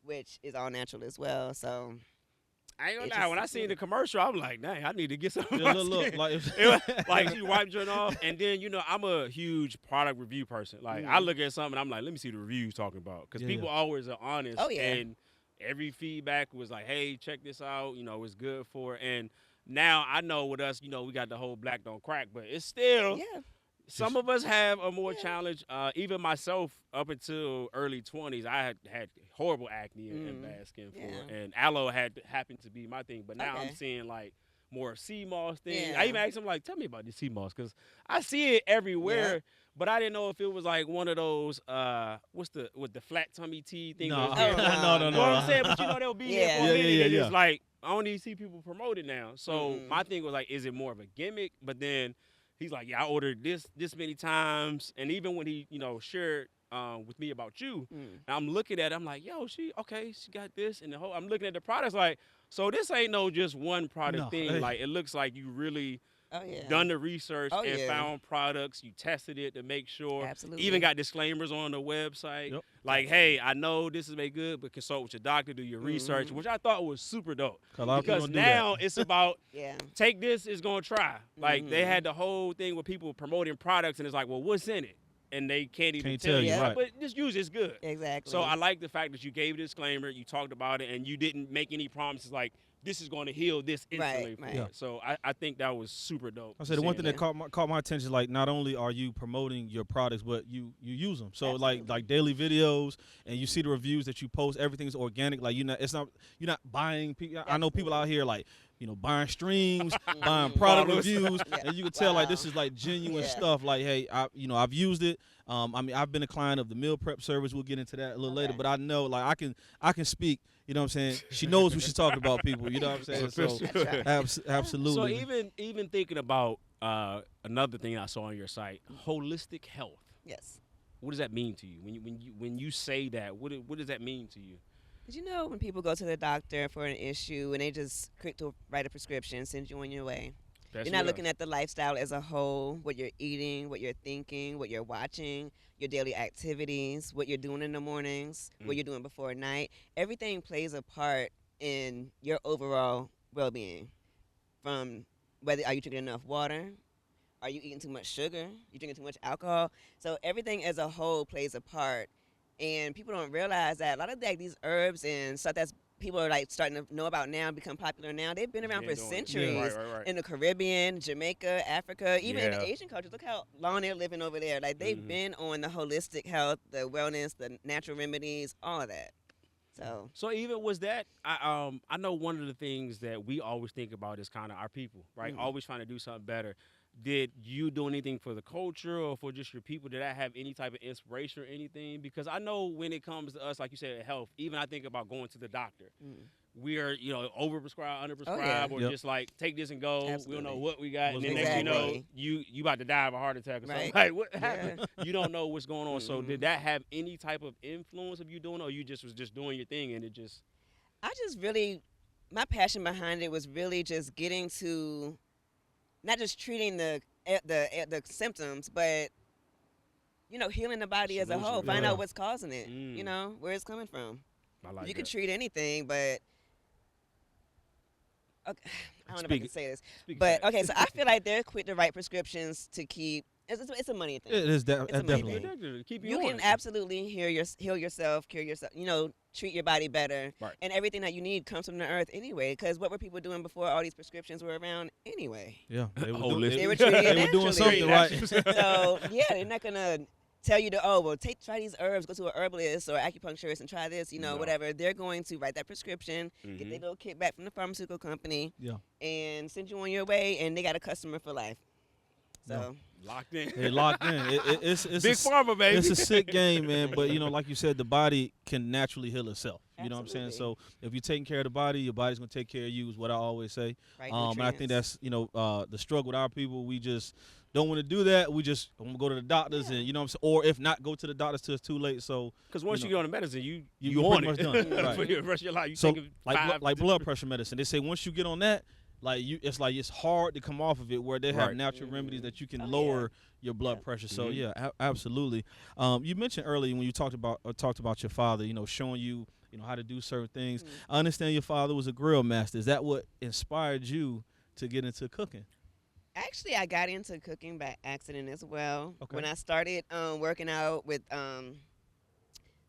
Speaker 4: which is all natural as well. So
Speaker 2: I ain't
Speaker 4: It
Speaker 2: gonna lie. When I
Speaker 4: just-
Speaker 2: seen the commercial, I'm like, dang, I need to get some. of
Speaker 3: yeah,
Speaker 2: my
Speaker 3: look,
Speaker 2: skin.
Speaker 3: like
Speaker 2: Like she wiped it off, and then I'm a huge product review person. Like I look at something, I'm like, let me see the reviews talking about, because
Speaker 3: Yeah,
Speaker 2: people always are honest.
Speaker 4: Oh, yeah.
Speaker 2: And every feedback was like, hey, check this out. It's good for it. And now I know with us, we got the whole black don't crack, but it's still
Speaker 4: yeah.
Speaker 2: some of us have a more challenge. Even myself, up until early 20s, I had horrible acne and bad skin for it. And aloe had happened to be my thing. But now I'm
Speaker 4: Okay.
Speaker 2: seeing like more CMOS things.
Speaker 4: Yeah.
Speaker 2: I even asked him like, tell me about the CMOS, because I see it everywhere. But I didn't know if it was like one of those with the flat tummy tea thing.
Speaker 3: No,
Speaker 2: that was-
Speaker 3: no.
Speaker 2: You know what I'm saying? But they'll be there for a
Speaker 3: Yeah,
Speaker 2: minute,
Speaker 3: yeah,
Speaker 2: and
Speaker 3: yeah.
Speaker 2: it's like I don't even see people promote it now. So my thing was like, is it more of a gimmick? But then he's like, yeah, I ordered this many times, and even when he shared with me about you, and I'm looking at it, I'm like, yo, she got this, and I'm looking at the products like, so this ain't no just one product
Speaker 3: No,
Speaker 2: thing.
Speaker 3: hey.
Speaker 2: Like it looks like you really
Speaker 4: Oh yeah.
Speaker 2: done the research
Speaker 4: Oh,
Speaker 2: and
Speaker 4: yeah.
Speaker 2: found products. You tested it to make sure.
Speaker 4: Absolutely.
Speaker 2: Even got disclaimers on the website.
Speaker 3: Yep.
Speaker 2: Like, hey, I know this is made good, but consult with your doctor, do your research, which I thought was super dope.
Speaker 3: A lot of people
Speaker 2: Because
Speaker 3: don't do
Speaker 2: now
Speaker 3: that.
Speaker 2: it's about
Speaker 4: Yeah.
Speaker 2: take this, is gonna try. Like they had the whole thing with people promoting products, and it's like, well, what's in it? And they can't even
Speaker 3: Can't
Speaker 2: tell
Speaker 3: tell
Speaker 2: you.
Speaker 4: you,
Speaker 3: right.
Speaker 2: But just use it's good.
Speaker 4: Exactly.
Speaker 2: So I like the fact that you gave a disclaimer, you talked about it, and you didn't make any promises like this is going to heal this instantly.
Speaker 4: Right.
Speaker 2: for
Speaker 3: Yeah.
Speaker 2: it. So I think that was super dope.
Speaker 3: I said the one thing
Speaker 2: seeing
Speaker 3: that caught my attention is like not only are you promoting your products, but you use them. So
Speaker 4: Absolutely.
Speaker 3: like daily videos, and you see the reviews that you post. Everything's organic. Like you're not buying. I know people out here like buying streams, buying product
Speaker 2: Bottles.
Speaker 3: reviews,
Speaker 4: Yeah.
Speaker 3: and you can tell like
Speaker 4: Wow.
Speaker 3: this is like genuine
Speaker 4: Yeah.
Speaker 3: stuff. Like hey, I've used it. I've been a client of the meal prep service. We'll get into that a little later,
Speaker 4: Okay.
Speaker 3: but I know like I can speak. You know what I'm saying? She knows what she's talking about, people. You know what I'm saying? So absolutely.
Speaker 2: So even thinking about another thing I saw on your site, holistic health.
Speaker 4: Yes.
Speaker 2: What does that mean to you? When you say that, what does that mean to you?
Speaker 4: Did you know when people go to the doctor for an issue and they just quick to write a prescription, send you on your way? You're not looking at the lifestyle as a whole, what you're eating, what you're thinking, what you're watching, your daily activities, what you're doing in the mornings, what you're doing before night. Everything plays a part in your overall well-being. From whether are you drinking enough water, are you eating too much sugar, you drinking too much alcohol. So everything as a whole plays a part, and people don't realize that a lot of these herbs and stuff that's people are like starting to know about now, become popular now. They've been around for centuries in the Caribbean, Jamaica, Africa, even in the Asian cultures. Look how long they're living over there. Like they've been on the holistic health, the wellness, the natural remedies, all of that.
Speaker 2: So even was that I know one of the things that we always think about is kind of our people, right? Always trying to do something better. Did you do anything for the culture or for just your people? Did that have any type of inspiration or anything? Because I know when it comes to us, like you said, health, even I think about going to the doctor. We are, overprescribed, underprescribed, or just like take this and go.
Speaker 4: Absolutely.
Speaker 2: We don't know what we got, and then
Speaker 4: Exactly.
Speaker 2: next you about to die of a heart attack or something. Like what happened? You don't know what's going on. So did that have any type of influence of you doing, or you just was just doing your thing and it just?
Speaker 4: I just really, my passion behind it was really just getting to, not just treating the symptoms, but healing the body as a whole. Find out what's causing it. Where it's coming from.
Speaker 2: I like
Speaker 4: you
Speaker 2: that.
Speaker 4: can treat anything, but okay, I don't know if I can say this, but okay. So I feel like they're quick to write prescriptions to keep. It's a money thing.
Speaker 3: It is
Speaker 4: It's a money
Speaker 3: definitely.
Speaker 4: thing.
Speaker 2: Keep
Speaker 4: You can absolutely heal yourself, cure yourself. Treat your body better,
Speaker 2: Right.
Speaker 4: and everything that you need comes from the earth anyway. Because what were people doing before all these prescriptions were around anyway?
Speaker 3: Yeah, they were
Speaker 2: Holistic.
Speaker 4: They were treating it
Speaker 3: they were doing
Speaker 4: naturally.
Speaker 3: something right.
Speaker 4: So yeah, they're not gonna tell you to try these herbs, go to an herbalist or acupuncturist and try this,
Speaker 2: No.
Speaker 4: whatever. They're going to write that prescription, get their little kickback from the pharmaceutical company, and send you on your way, and they got a customer for life. So
Speaker 2: Locked in.
Speaker 3: They locked in. It's
Speaker 2: Big pharma, baby.
Speaker 3: It's a sick game, man. But like you said, the body can naturally heal itself. You know what I'm saying?
Speaker 4: Absolutely.
Speaker 3: So if you're taking care of the body, your body's gonna take care of you. Is what I always say.
Speaker 4: Right,
Speaker 3: And I think
Speaker 4: nutrients.
Speaker 3: that's the struggle with our people. We just don't want to do that. We just want to go to the doctors, and you know what I'm saying. Or if not, go to the doctors till it's too late. So
Speaker 2: Because once you get on the medicine, you
Speaker 3: you're
Speaker 2: on
Speaker 3: pretty
Speaker 2: it.
Speaker 3: much done. Right.
Speaker 2: For the rest of your life. You
Speaker 3: so
Speaker 2: take
Speaker 3: like blood pressure medicine. They say once you get on that, it's hard to come off of it. Where they have
Speaker 2: Right.
Speaker 3: natural remedies that you can
Speaker 4: Oh,
Speaker 3: lower your blood pressure. So absolutely. You mentioned earlier when you talked about your father, showing you how to do certain things. I understand your father was a grill master. Is that what inspired you to get into cooking?
Speaker 4: Actually, I got into cooking by accident as well.
Speaker 3: Okay.
Speaker 4: When I started working out with the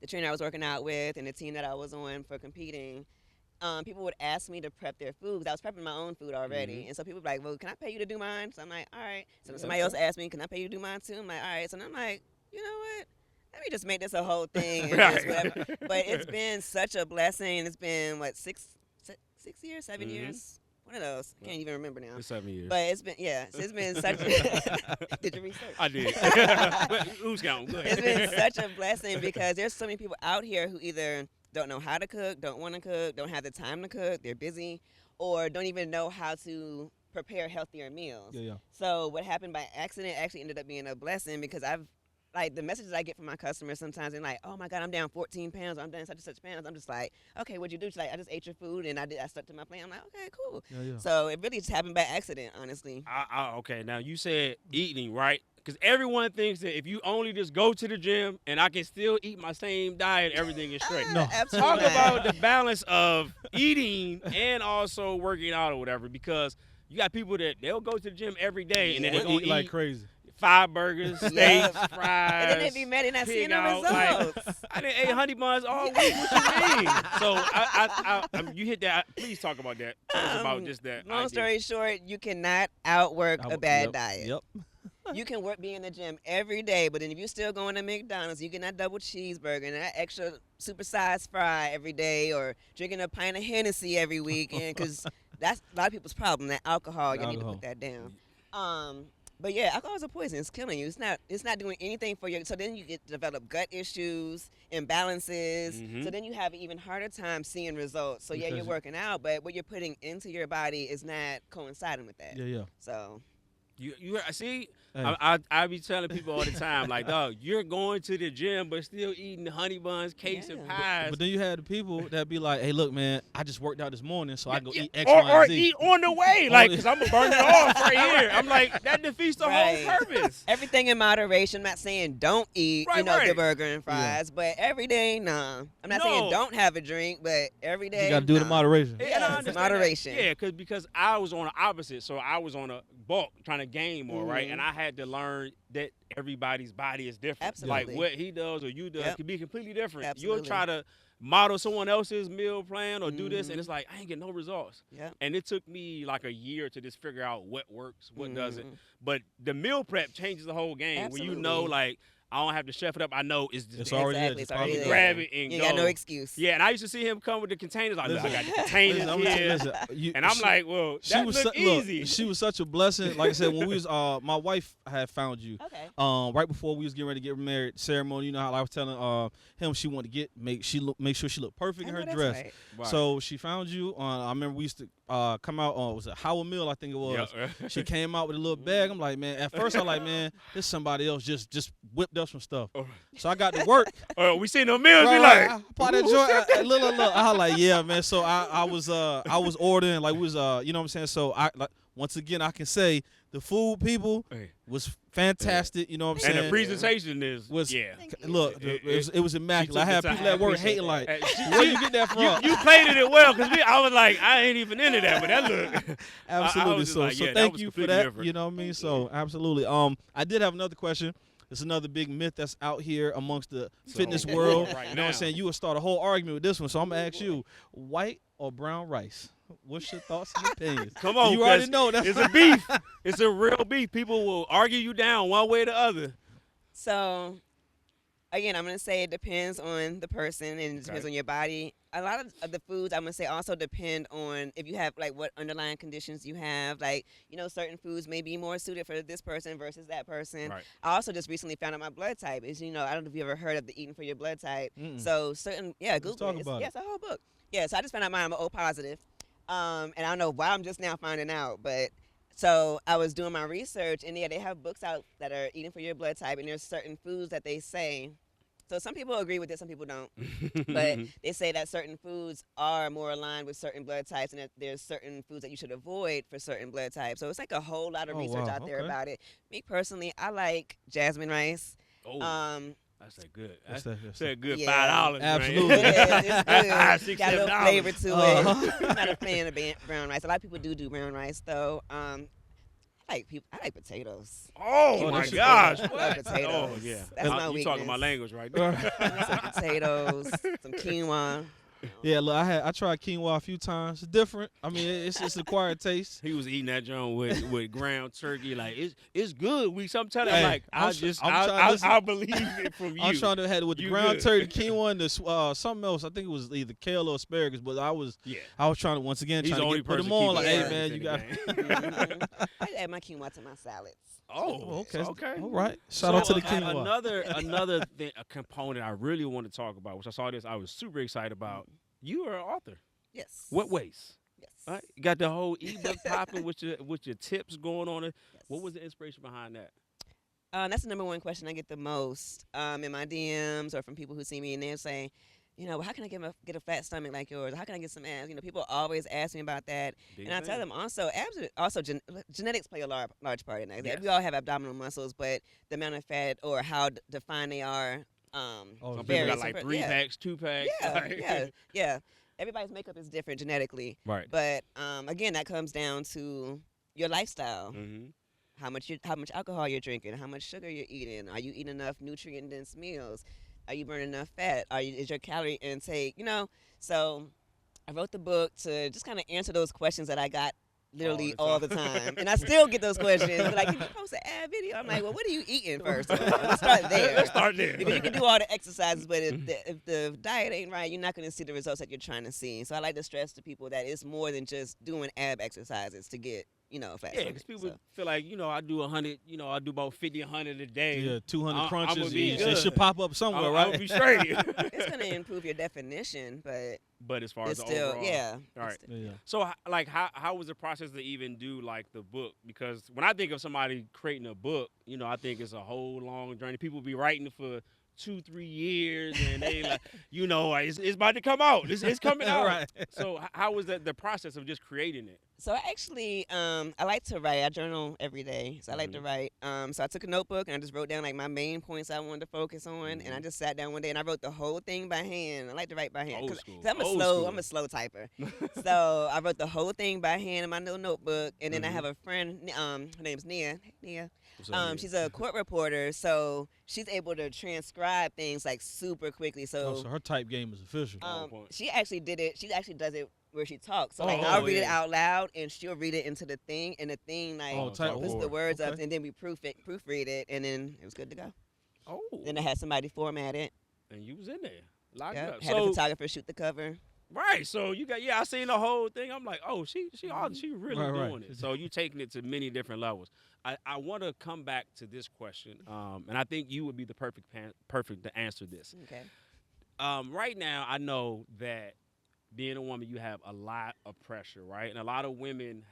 Speaker 4: trainer I was working out with and the team that I was on for competing, people would ask me to prep their food 'cause I was prepping my own food already. And so people would be like, well, can I pay you to do mine? So I'm like, all right. So somebody else asked me, can I pay you to do mine too? I'm like, all right. So I'm like, you know what? Let me just make this a whole thing. And just whatever. But it's been such a blessing. It's been, 6 years, 7 years? One of those. I can't even remember now.
Speaker 2: It's 7 years.
Speaker 4: But it's been such Did you research?
Speaker 2: I did. Who's counting? Go ahead.
Speaker 4: It's been such a blessing because there's so many people out here who either don't know how to cook, don't want to cook, don't have the time to cook, they're busy, or don't even know how to prepare healthier meals.
Speaker 3: Yeah.
Speaker 4: So what happened by accident actually ended up being a blessing because the messages I get from my customers sometimes, they're like, oh my God, I'm down 14 pounds, or I'm down such and such pounds. I'm just like, okay, what'd you do? She's like, I just ate your food and I stuck to my plan. I'm like, okay, cool.
Speaker 3: Yeah.
Speaker 4: So it really just happened by accident, honestly.
Speaker 2: Okay, now you said eating, right? Because everyone thinks that if you only just go to the gym and I can still eat my same diet, everything is straight.
Speaker 3: No.
Speaker 4: Absolutely
Speaker 2: Talk
Speaker 4: not.
Speaker 2: about the balance of eating and also working out or whatever, because you got people that they'll go to the gym every day and then they're
Speaker 3: They
Speaker 2: going
Speaker 3: eat
Speaker 2: to
Speaker 3: like
Speaker 2: eat
Speaker 3: crazy.
Speaker 2: 5 burgers, steaks,
Speaker 4: Yeah.
Speaker 2: fries.
Speaker 4: And then they be mad and not
Speaker 2: pig
Speaker 4: seeing the
Speaker 2: out, like,
Speaker 4: results.
Speaker 2: I didn't eat honey buns all week. What you mean? So you hit that. Please talk about that. Tell us about just that.
Speaker 4: Long
Speaker 2: idea.
Speaker 4: story short, you cannot outwork a bad diet.
Speaker 3: Yep.
Speaker 4: You can be in the gym every day, but then if you're still going to McDonald's, you get that double cheeseburger and that extra supersized fry every day, or drinking a pint of Hennessy every week, and because that's a lot of people's problem. That alcohol, you need to put that down. But yeah, alcohol is a poison. It's killing you. It's not doing anything for you. So then you get develop gut issues, imbalances. So then you have an even harder time seeing results. So
Speaker 3: Because
Speaker 4: you're working out, but what you're putting into your body is not coinciding with that.
Speaker 3: Yeah.
Speaker 4: So
Speaker 2: You see,
Speaker 3: Hey.
Speaker 2: I be telling people all the time, like, dog, you're going to the gym but still eating honey buns, cakes, and
Speaker 4: Yeah.
Speaker 2: pies.
Speaker 3: But then you had the people that be like, "Hey, look, man, I just worked out this morning, so I can go eat X,
Speaker 2: or,
Speaker 3: Y,
Speaker 2: or
Speaker 3: and Z."
Speaker 2: eat on the way, like, because I'm going to burn it off right here. I'm like, that defeats the
Speaker 4: Right.
Speaker 2: whole purpose.
Speaker 4: Everything in moderation. I'm not saying don't eat,
Speaker 2: Right,
Speaker 4: the
Speaker 2: right.
Speaker 4: burger and fries, but every day, nah. I'm not
Speaker 2: No.
Speaker 4: saying don't have a drink, but every day,
Speaker 3: You got to do it in
Speaker 4: nah.
Speaker 3: moderation.
Speaker 2: And I
Speaker 4: Yes,
Speaker 2: understand that.
Speaker 4: moderation.
Speaker 2: Yeah, because I was on the opposite. So I was on a bulk trying to gain more, right?
Speaker 4: Mhm.
Speaker 2: And I had to learn that everybody's body is different.
Speaker 4: Absolutely.
Speaker 2: Like what he does or you do
Speaker 4: Yep.
Speaker 2: can be completely different. You'll
Speaker 4: Absolutely.
Speaker 2: try to model someone else's meal plan or do this, and
Speaker 4: Mhm.
Speaker 2: it's like, I ain't getting no results.
Speaker 4: Yep.
Speaker 2: And it took me like a year to just figure out what works, what doesn't.
Speaker 4: Mhm.
Speaker 2: But the meal prep changes the whole game. When you know,
Speaker 4: Absolutely.
Speaker 2: like, I don't have to chef it up. I know it's just
Speaker 3: It's
Speaker 2: there.
Speaker 3: already there.
Speaker 4: Exactly,
Speaker 3: Just
Speaker 4: it's already
Speaker 3: pop it
Speaker 4: there.
Speaker 3: in.
Speaker 2: Grab it and
Speaker 4: You
Speaker 2: go.
Speaker 4: got no excuse.
Speaker 2: Yeah, and I used to see him come with the containers. Like, look, I got the containers
Speaker 3: Listen, I'm gonna tell you,
Speaker 2: here.
Speaker 3: listen, you-
Speaker 2: And I'm
Speaker 3: she-
Speaker 2: like, well,
Speaker 3: she
Speaker 2: that
Speaker 3: was
Speaker 2: look
Speaker 3: look,
Speaker 2: easy.
Speaker 3: she was such a blessing. Like I said, when we was my wife had found you.
Speaker 4: Okay.
Speaker 3: Right before we was getting ready to get married, ceremony. You know how I was telling him she wanted to make sure she looked perfect in
Speaker 4: I
Speaker 3: her
Speaker 4: know
Speaker 3: dress.
Speaker 4: that's right.
Speaker 2: Right.
Speaker 3: So she found you. I remember we used to come out. Was it Howard Mill? I think it was.
Speaker 2: Yeah.
Speaker 3: She came out with a little bag. I'm like, man. At first, I'm like, man, this somebody else just whipped up some stuff.
Speaker 2: Oh.
Speaker 3: So I got to work.
Speaker 2: We seen the meals. We
Speaker 3: Right,
Speaker 2: like,
Speaker 3: I bought that joint. Look. I was like, yeah, man. So I was ordering like we was you know what I'm saying. So once again I can say the food people
Speaker 2: Hey.
Speaker 3: was fantastic. You know what I'm
Speaker 2: and
Speaker 3: saying.
Speaker 2: the presentation is
Speaker 3: was
Speaker 2: yeah.
Speaker 4: Thank you.
Speaker 3: look, it was immaculate. I
Speaker 2: took
Speaker 3: had
Speaker 2: the time.
Speaker 3: people at
Speaker 2: I
Speaker 3: work
Speaker 2: appreciate
Speaker 3: hating like,
Speaker 2: that.
Speaker 3: where you get that from?
Speaker 2: You plated it well because I was like, I ain't even into that, but that look.
Speaker 3: Absolutely.
Speaker 2: was just
Speaker 3: So
Speaker 2: like, yeah, that
Speaker 3: thank
Speaker 2: was
Speaker 3: you for
Speaker 2: completely
Speaker 3: that.
Speaker 2: different.
Speaker 3: You know what I mean? So absolutely. I did have another question. It's another big myth that's out here amongst the fitness
Speaker 2: So,
Speaker 3: world.
Speaker 2: right
Speaker 3: You know what I'm
Speaker 2: now.
Speaker 3: saying? You would start a whole argument with this one. So I'm gonna ask you, white or brown rice? What's your thoughts and opinions?
Speaker 2: Come on,
Speaker 3: You already
Speaker 2: 'cause
Speaker 3: know that's
Speaker 2: it's a beef. It's a real beef. People will argue you down one way or the other.
Speaker 4: So, again, I'm going to say it depends on the person and it depends
Speaker 2: Okay.
Speaker 4: on your body. A lot of the foods, I'm going to say, also depend on if you have, like, what underlying conditions you have. Like, certain foods may be more suited for this person versus that person.
Speaker 2: Right.
Speaker 4: I also just recently found out my blood type is, I don't know if you ever heard of the eating for your blood type.
Speaker 3: Mm-mm.
Speaker 4: So, certain, Google
Speaker 3: talk
Speaker 4: it.
Speaker 3: about
Speaker 4: Yeah,
Speaker 3: it.
Speaker 4: it's a whole book. Yeah, so I just found out mine, I'm O positive. And I don't know why I'm just now finding out, but so I was doing my research, and they have books out that are eating for your blood type, and there's certain foods that they say. So some people agree with it, some people don't. But they say that certain foods are more aligned with certain blood types, and that there's certain foods that you should avoid for certain blood types. So it's like a whole lot of
Speaker 3: Oh,
Speaker 4: research
Speaker 3: wow,
Speaker 4: out there
Speaker 3: okay.
Speaker 4: about it. Me personally, I like jasmine rice.
Speaker 2: Oh, that's a good.
Speaker 3: What's
Speaker 2: That's,
Speaker 3: that?
Speaker 2: that's a good
Speaker 4: Yeah.
Speaker 2: $5.
Speaker 3: Absolutely.
Speaker 4: Yeah, it's good.
Speaker 2: That's $5,
Speaker 4: Got a little
Speaker 2: $6,
Speaker 4: flavor to
Speaker 3: Uh-huh.
Speaker 4: it. I'm not a fan of brown rice. A lot of people do brown rice though. I like potatoes.
Speaker 2: Oh my
Speaker 3: that's-
Speaker 2: gosh!
Speaker 4: I love
Speaker 2: What?
Speaker 4: potatoes.
Speaker 2: Oh yeah,
Speaker 4: That's my
Speaker 2: you talking my
Speaker 4: weakness.
Speaker 2: language right there.
Speaker 4: Some potatoes, some quinoa.
Speaker 3: Yeah, look, I tried quinoa a few times. It's different. I mean, it's an acquired taste.
Speaker 2: He was eating that joint with ground turkey. Like it's good. I'm telling you,
Speaker 3: Hey,
Speaker 2: like
Speaker 3: I'm trying to listen.
Speaker 2: I believe it from you.
Speaker 3: I'm trying to have it with the
Speaker 2: You
Speaker 3: ground
Speaker 2: good.
Speaker 3: turkey, quinoa, and the something else. I think it was either kale or asparagus. But I was trying to once again
Speaker 2: He's the
Speaker 3: trying
Speaker 2: only
Speaker 3: to put
Speaker 2: person
Speaker 3: them on.
Speaker 2: keeping
Speaker 3: Like,
Speaker 4: it
Speaker 3: hey
Speaker 2: asparagus
Speaker 3: man,
Speaker 2: in
Speaker 3: you
Speaker 2: the
Speaker 3: got.
Speaker 2: game.
Speaker 4: I add my quinoa to my salads.
Speaker 2: Oh,
Speaker 3: okay. All right. Shout out to the quinoa.
Speaker 2: Another thing, a component I really want to talk about, which I saw this, I was super excited about. You are an author.
Speaker 4: Yes.
Speaker 2: What ways?
Speaker 4: Yes.
Speaker 2: All right. You got the whole ebook popping with your tips going on it.
Speaker 4: Yes.
Speaker 2: What was the inspiration behind that?
Speaker 4: That's the number one question I get the most in my DMs or from people who see me and they're saying, well, how can I get a fat stomach like yours? How can I get some abs? People always ask me about that.
Speaker 2: Big
Speaker 4: And I tell
Speaker 2: thing.
Speaker 4: them also, genetics play a large part in that.
Speaker 2: Yes.
Speaker 4: We all have abdominal muscles, but the amount of fat or how defined they are
Speaker 3: Oh,
Speaker 2: Some people
Speaker 4: varies.
Speaker 2: got like 3
Speaker 4: Yeah.
Speaker 2: packs, 2 packs.
Speaker 4: Yeah,
Speaker 2: like-
Speaker 4: yeah. Everybody's makeup is different genetically.
Speaker 2: Right.
Speaker 4: But again, that comes down to your lifestyle.
Speaker 2: Mm-hmm.
Speaker 4: How much alcohol you're drinking, how much sugar you're eating, are you eating enough nutrient dense meals, are you burning enough fat, is your calorie intake, So I wrote the book to just kind of answer those questions that I got literally all the time. And I still get those questions. Like, can you post an ad video? I'm like, well, what are you eating first? Let's start there.
Speaker 2: Let's start there.
Speaker 4: Because you can do all the exercises, but if the diet ain't right, you're not going to see the results that you're trying to see. So I like to stress to people that it's more than just doing ab exercises to get fast.
Speaker 2: Yeah, because people feel like, I do 100, I do about 50, 100 a day.
Speaker 3: Yeah, 200 crunches.
Speaker 2: I'm gonna be
Speaker 3: It
Speaker 2: good.
Speaker 3: should pop up somewhere, right?
Speaker 2: I'm gonna be straight.
Speaker 4: It's gonna improve your definition, but
Speaker 2: as far as
Speaker 4: it's
Speaker 2: the
Speaker 4: still,
Speaker 2: overall.
Speaker 4: yeah.
Speaker 2: All right.
Speaker 3: Yeah.
Speaker 2: So, like, how was the process to even do, like, the book? Because when I think of somebody creating a book, I think it's a whole long journey. People be writing for 2-3 years, and they like, it's about to come out. It's coming out.
Speaker 3: Right.
Speaker 2: So, how was the process of just creating it?
Speaker 4: So I actually, I like to write. I journal every day, so I like to write. So I took a notebook and I just wrote down like my main points I wanted to focus on, and I just sat down one day and I wrote the whole thing by hand. I like to write by hand
Speaker 2: Old school.
Speaker 4: I'm a slow typer. So I wrote the whole thing by hand in my little notebook, and then I have a friend. Her name's Nia. Nia. She's a court reporter, so she's able to transcribe things like super quickly.
Speaker 3: So her type game is official.
Speaker 4: She actually did it. She actually does it where she talks. So I'll read it out loud, and she'll read it into the thing, and the thing puts the words up, and then we proofread it, and then it was good to go.
Speaker 2: Oh.
Speaker 4: Then I had somebody format it.
Speaker 2: And you was in there. Locked up.
Speaker 4: Had a photographer shoot the cover.
Speaker 2: Right. So you got I seen the whole thing. I'm like, oh, she really doing it. So you taking it to many different levels. I want to come back to this question, and I think you would be the perfect to answer this.
Speaker 4: Okay.
Speaker 2: Right now, I know that being a woman, you have a lot of pressure, right? And a lot of women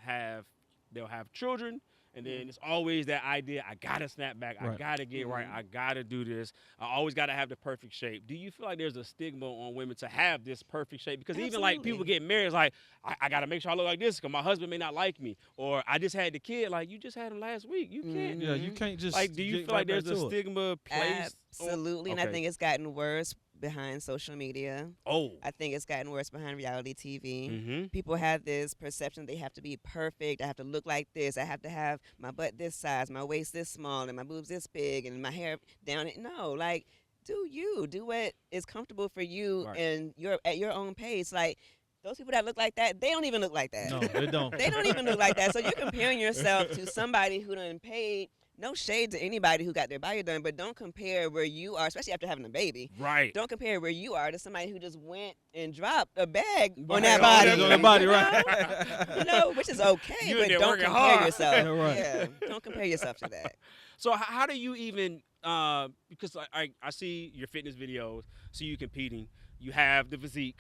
Speaker 2: they'll have children, and then it's always that idea, I gotta snap back, I gotta get right, I gotta do this, I always gotta have the perfect shape. Do you feel like there's a stigma on women to have this perfect shape? Because even like people get married, it's like, I gotta make sure I look like this because my husband may not like me, or I just had the kid, like you just had him last week, you can't.
Speaker 3: Yeah, you can't just
Speaker 2: like. Do you feel like there's a stigma placed?
Speaker 4: Absolutely, and I think it's gotten worse behind social media.
Speaker 2: Oh.
Speaker 4: I think it's gotten worse behind reality TV. People have this perception they have to be perfect. I have to look like this. I have to have my butt this size, my waist this small, and my boobs this big, and my hair down it. No, like, do what is comfortable for you, and you're at your own pace. Like, those people that look like that, they don't even look like that.
Speaker 3: No, they don't.
Speaker 4: They don't even look like that. So you're comparing yourself to somebody who done paid. No shade to anybody who got their body done, but don't compare where you are, especially after having a baby.
Speaker 2: Right.
Speaker 4: Don't compare where you are to somebody who just went and dropped a bag on that body.
Speaker 3: On that body, right.
Speaker 4: Which is okay, but don't compare yourself. Yeah, don't compare yourself to that.
Speaker 2: So how do you even, because I see your fitness videos, see you competing, you have the physique.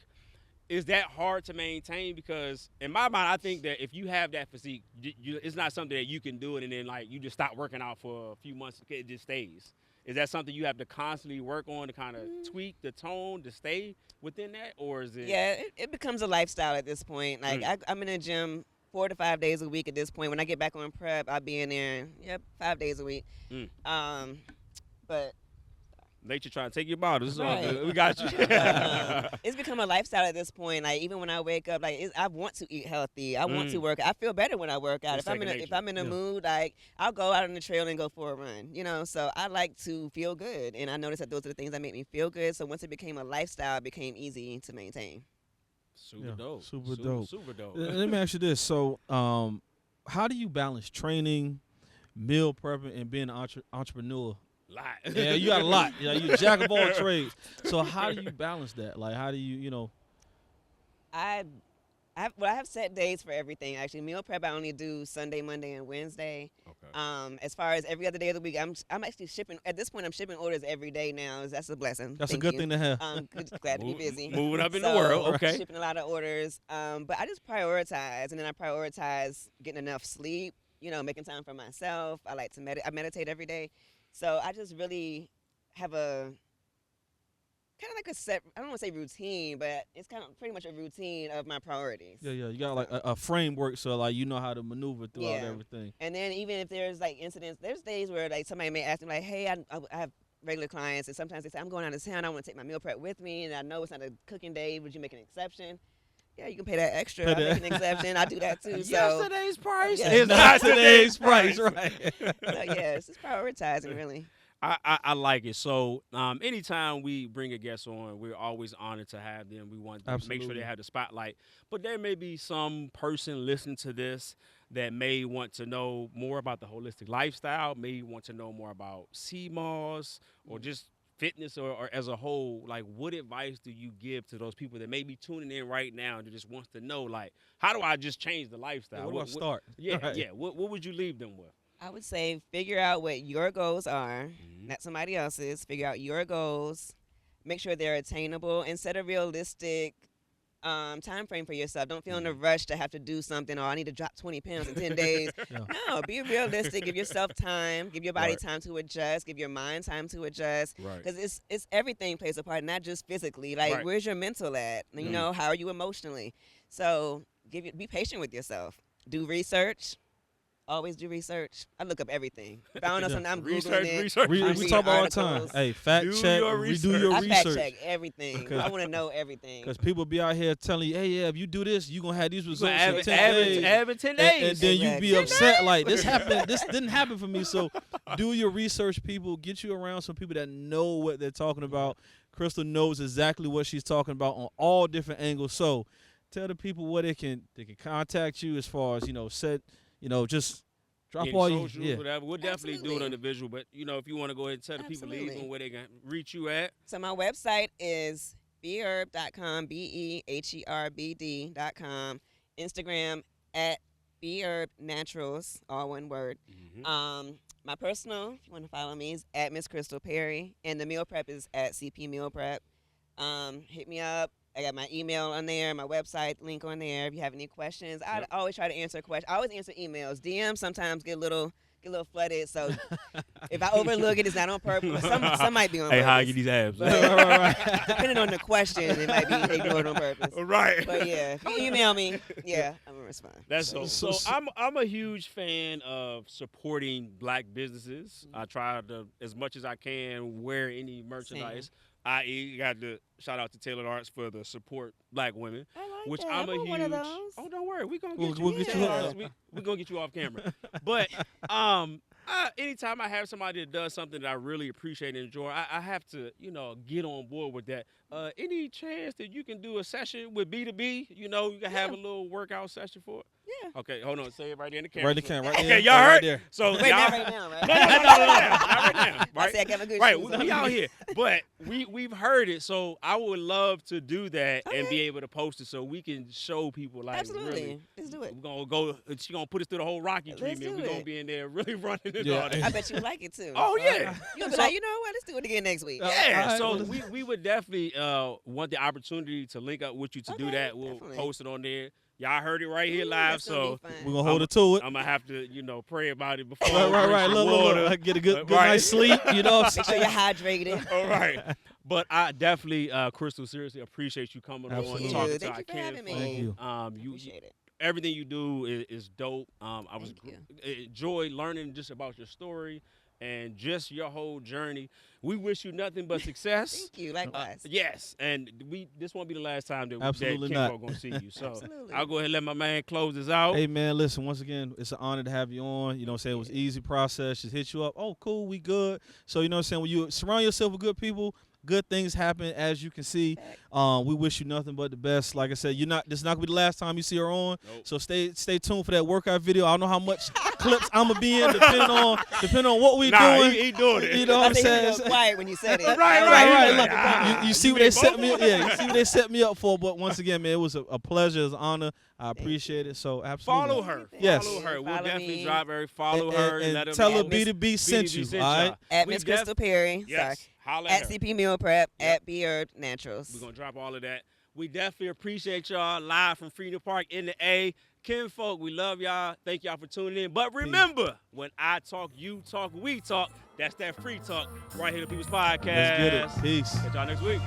Speaker 2: Is that hard to maintain? Because in my mind, I think that if you have that physique, it's not something that you can do it and then like you just stop working out for a few months, it just stays. Is that something you have to constantly work on to kind of tweak the tone to stay within that, or is it? Yeah,
Speaker 4: it becomes a lifestyle at this point. Like I'm in the gym 4 to 5 days a week at this point. When I get back on prep, I'll be in there 5 days a week. But
Speaker 2: nature trying to take your bottles. We got you.
Speaker 4: It's become a lifestyle at this point. Like even when I wake up, like I want to eat healthy. I want to work. I feel better when I work out. If I'm in a mood, like I'll go out on the trail and go for a run. So I like to feel good, and I noticed that those are the things that make me feel good. So once it became a lifestyle, it became easy to maintain.
Speaker 2: Super dope.
Speaker 3: Super dope.
Speaker 2: Super dope.
Speaker 3: Let me ask you this. So, how do you balance training, meal prepping, and being an entrepreneur?
Speaker 2: Lot.
Speaker 3: Yeah, you got a lot. Yeah, you're jack of all trades. So how do you balance that? Like, how do you,
Speaker 4: I have set days for everything. Actually, meal prep I only do Sunday, Monday, and Wednesday. Okay. As far as every other day of the week, I'm actually shipping. At this point, I'm shipping orders every day now. That's a blessing.
Speaker 3: That's a good thing to have.
Speaker 4: Glad to be busy.
Speaker 2: Moving up in the world. Okay.
Speaker 4: Shipping a lot of orders. But I just prioritize, and then I prioritize getting enough sleep. Making time for myself. I like to I meditate every day. So I just really have a kind of like a set, I don't want to say routine, but it's kind of pretty much a routine of my priorities.
Speaker 3: Yeah. You got like a framework, so like you know how to maneuver throughout everything.
Speaker 4: And then even if there's like incidents, there's days where like somebody may ask me like, hey, I have regular clients, and sometimes they say, I'm going out of town, I want to take my meal prep with me, and I know it's not a cooking day, would you make an exception? Yeah, you can pay that extra. I make an exception. I do that too.
Speaker 2: Yesterday's price
Speaker 3: is not today's price, right?
Speaker 4: So yes, it's prioritizing really.
Speaker 2: I like it. So anytime we bring a guest on, we're always honored to have them. We want to make sure they have the spotlight. But there may be some person listening to this that may want to know more about the holistic lifestyle, may want to know more about CMOS, or just fitness or as a whole, like what advice do you give to those people that may be tuning in right now and just wants to know, like, how do I just change the lifestyle?
Speaker 3: Where do I start?
Speaker 2: Yeah,
Speaker 3: Right.
Speaker 2: yeah. What would you leave them with?
Speaker 4: I would say figure out what your goals are, not somebody else's. Figure out your goals. Make sure they're attainable and set a realistic time frame for yourself. Don't feel in a rush to have to do something, or I need to drop 20 pounds in 10 days.
Speaker 3: Yeah.
Speaker 4: No, be realistic. Give yourself time. Give your body time to adjust. Give your mind time to adjust.
Speaker 2: Right.
Speaker 4: Because it's everything plays a part, not just physically. Like, where's your mental at? You know, how are you emotionally? So be patient with yourself. Do research. Always do research. I look up everything. If I don't know something, I'm Googling it.
Speaker 2: Research.
Speaker 3: We
Speaker 4: reading
Speaker 3: talk all the time.
Speaker 4: articles.
Speaker 3: Hey, fact
Speaker 2: Do
Speaker 3: check,
Speaker 2: your
Speaker 3: redo your
Speaker 4: I fact
Speaker 3: research.
Speaker 4: check everything.
Speaker 3: Okay.
Speaker 4: I want to know everything.
Speaker 3: Because people be out here telling you, hey, yeah, if you do this, you going to have these results in 10 days.
Speaker 2: Average 10 days.
Speaker 3: And then you be
Speaker 4: Exactly.
Speaker 3: upset like this happened. This didn't happen for me. So do your research, people. Get you around some people that know what they're talking about. Crystal knows exactly what she's talking about on all different angles. So tell the people where they can contact you as far as just drop
Speaker 2: Any
Speaker 3: all
Speaker 2: socials,
Speaker 3: you
Speaker 2: whatever. We'll definitely do it
Speaker 4: Absolutely.
Speaker 2: on the visual, but if you want to go ahead and tell the people
Speaker 4: Absolutely.
Speaker 2: where they can reach you at.
Speaker 4: So my website is B.E.Herb'd.com, BEHERBD.com. Instagram at B.E.Herb'd Naturals, all one word. My personal, if you want to follow me, is at Miss Crystal Perry, and the meal prep is at CP Meal Prep. Hit me up. I got my email on there, my website link on there. If you have any questions, I always try to answer questions. I always answer emails. DMs sometimes get a little flooded, so if I overlook it, it's not on purpose. Some might be on purpose.
Speaker 2: Hey, how I get these abs?
Speaker 3: right.
Speaker 4: Depending on the question, it might be ignored on purpose.
Speaker 2: Right.
Speaker 4: But yeah, if you email me, I'm gonna respond.
Speaker 2: That's so I'm a huge fan of supporting black businesses. I try to, as much as I can, wear any merchandise. I.e., got to shout out to Tailored Arts for the support black women,
Speaker 4: I like
Speaker 2: which
Speaker 4: that.
Speaker 2: I'm a
Speaker 4: I want
Speaker 2: huge.
Speaker 4: one of those.
Speaker 2: Oh, don't worry, we're
Speaker 3: We'll
Speaker 2: get
Speaker 3: get
Speaker 2: you.
Speaker 3: you
Speaker 2: Tailored
Speaker 3: up.
Speaker 2: Arts. We're gonna get you off camera. But anytime I have somebody that does something that I really appreciate and enjoy, I have to get on board with that. Any chance that you can do a session with B2B? You can have a little workout session for it.
Speaker 4: Yeah.
Speaker 2: Okay, hold on. Say it right there in the camera.
Speaker 3: Right in the camera. Right
Speaker 2: Okay,
Speaker 3: there.
Speaker 2: y'all
Speaker 3: Right
Speaker 2: heard?
Speaker 3: there.
Speaker 2: So
Speaker 4: Wait,
Speaker 2: y'all,
Speaker 4: not right now, right?
Speaker 2: No, not right now.
Speaker 4: I
Speaker 2: Right?
Speaker 4: said I got my good
Speaker 2: Right,
Speaker 4: shoes on.
Speaker 2: we out here, but we've heard it, so I would love to do that and
Speaker 4: Okay.
Speaker 2: be able to post it so we can show people like
Speaker 4: Absolutely.
Speaker 2: really.
Speaker 4: Let's do it.
Speaker 2: We're gonna go. She gonna put us through the whole Rocky
Speaker 4: Let's
Speaker 2: treatment.
Speaker 4: do
Speaker 2: We're gonna
Speaker 4: it.
Speaker 2: be in there really running it
Speaker 3: Yeah.
Speaker 2: all that.
Speaker 4: I bet you like it too.
Speaker 2: Oh yeah,
Speaker 4: You'll be like, you know what? Let's do it again next week.
Speaker 2: yeah.
Speaker 3: All right,
Speaker 2: So
Speaker 3: well,
Speaker 2: we would definitely want the opportunity to link up with you to do
Speaker 4: Okay,
Speaker 2: that. We'll
Speaker 4: definitely.
Speaker 2: post it on there. Y'all heard it right here
Speaker 4: Ooh,
Speaker 2: live,
Speaker 4: that's gonna
Speaker 2: so
Speaker 4: be fun.
Speaker 3: We're going to hold it to it.
Speaker 2: I'm gonna have to pray about it before.
Speaker 3: Right.
Speaker 2: Drink some
Speaker 3: Look.
Speaker 2: water.
Speaker 3: Get a good
Speaker 2: Right.
Speaker 3: night's sleep. You know what I'm
Speaker 4: Make sure
Speaker 3: saying?
Speaker 4: you're hydrated.
Speaker 2: All right. But I definitely, Crystal, seriously appreciate you coming on
Speaker 3: Absolutely.
Speaker 2: and talking to
Speaker 4: Thank
Speaker 2: our
Speaker 4: you for having
Speaker 2: kids.
Speaker 4: me.
Speaker 3: Thank you.
Speaker 2: You
Speaker 4: Appreciate it.
Speaker 2: everything you do is dope. I was
Speaker 4: Thank
Speaker 2: enjoy learning just about your story and just your whole journey. We wish you nothing but success.
Speaker 4: Thank you. Likewise.
Speaker 2: Yes, and this won't be the last time that
Speaker 3: Absolutely
Speaker 2: that
Speaker 3: not.
Speaker 2: Kimbo gonna see you. So
Speaker 4: Absolutely.
Speaker 2: I'll go ahead and let my man close this out.
Speaker 3: Hey, man, listen, once again, it's an honor to have you on. You know what I'm saying? It was easy process. Just hit you up. Oh, cool, we good. So, you know what I'm saying? When you surround yourself with good people, good things happen, as you can see. We wish you nothing but the best. Like I said, this is not gonna be the last time you see her on.
Speaker 2: Nope.
Speaker 3: So stay tuned for that workout video. I don't know how much clips I'm gonna be in, depending on what we doing.
Speaker 2: He doing it.
Speaker 3: You know
Speaker 4: I
Speaker 3: what I'm
Speaker 4: think you
Speaker 3: saying?
Speaker 4: were quiet when you said it.
Speaker 2: Right.
Speaker 3: Look,
Speaker 2: Ah,
Speaker 3: you see
Speaker 2: you
Speaker 3: what they
Speaker 2: made
Speaker 3: set
Speaker 2: both
Speaker 3: me
Speaker 2: of
Speaker 3: up.
Speaker 2: them?
Speaker 3: Yeah, you see what they set me up for. But once again, man, it was a pleasure, it was an honor. I appreciate it. So absolutely.
Speaker 2: Follow her.
Speaker 3: Yes.
Speaker 2: Follow her. We'll
Speaker 4: Follow
Speaker 2: definitely
Speaker 4: me.
Speaker 2: drop her. Follow
Speaker 3: And-
Speaker 2: her
Speaker 3: and
Speaker 2: let her
Speaker 3: tell
Speaker 2: know.
Speaker 3: her B2B sent you. All right.
Speaker 4: At
Speaker 2: We
Speaker 4: Miss
Speaker 2: def-
Speaker 4: Crystal Perry.
Speaker 2: Yes.
Speaker 4: Sorry.
Speaker 2: Holla
Speaker 4: At
Speaker 2: her.
Speaker 4: CP Meal Prep.
Speaker 2: Yep.
Speaker 4: At B.E.Herb'd Naturals.
Speaker 2: We're going to drop all of that. We definitely appreciate y'all live from Freedom Park in the A. Kinfolk, we love y'all. Thank y'all for tuning in. But remember, when I talk, you talk, we talk. That's that free talk right here, the People's Podcast.
Speaker 3: Let's get it. Peace.
Speaker 2: Catch y'all next week.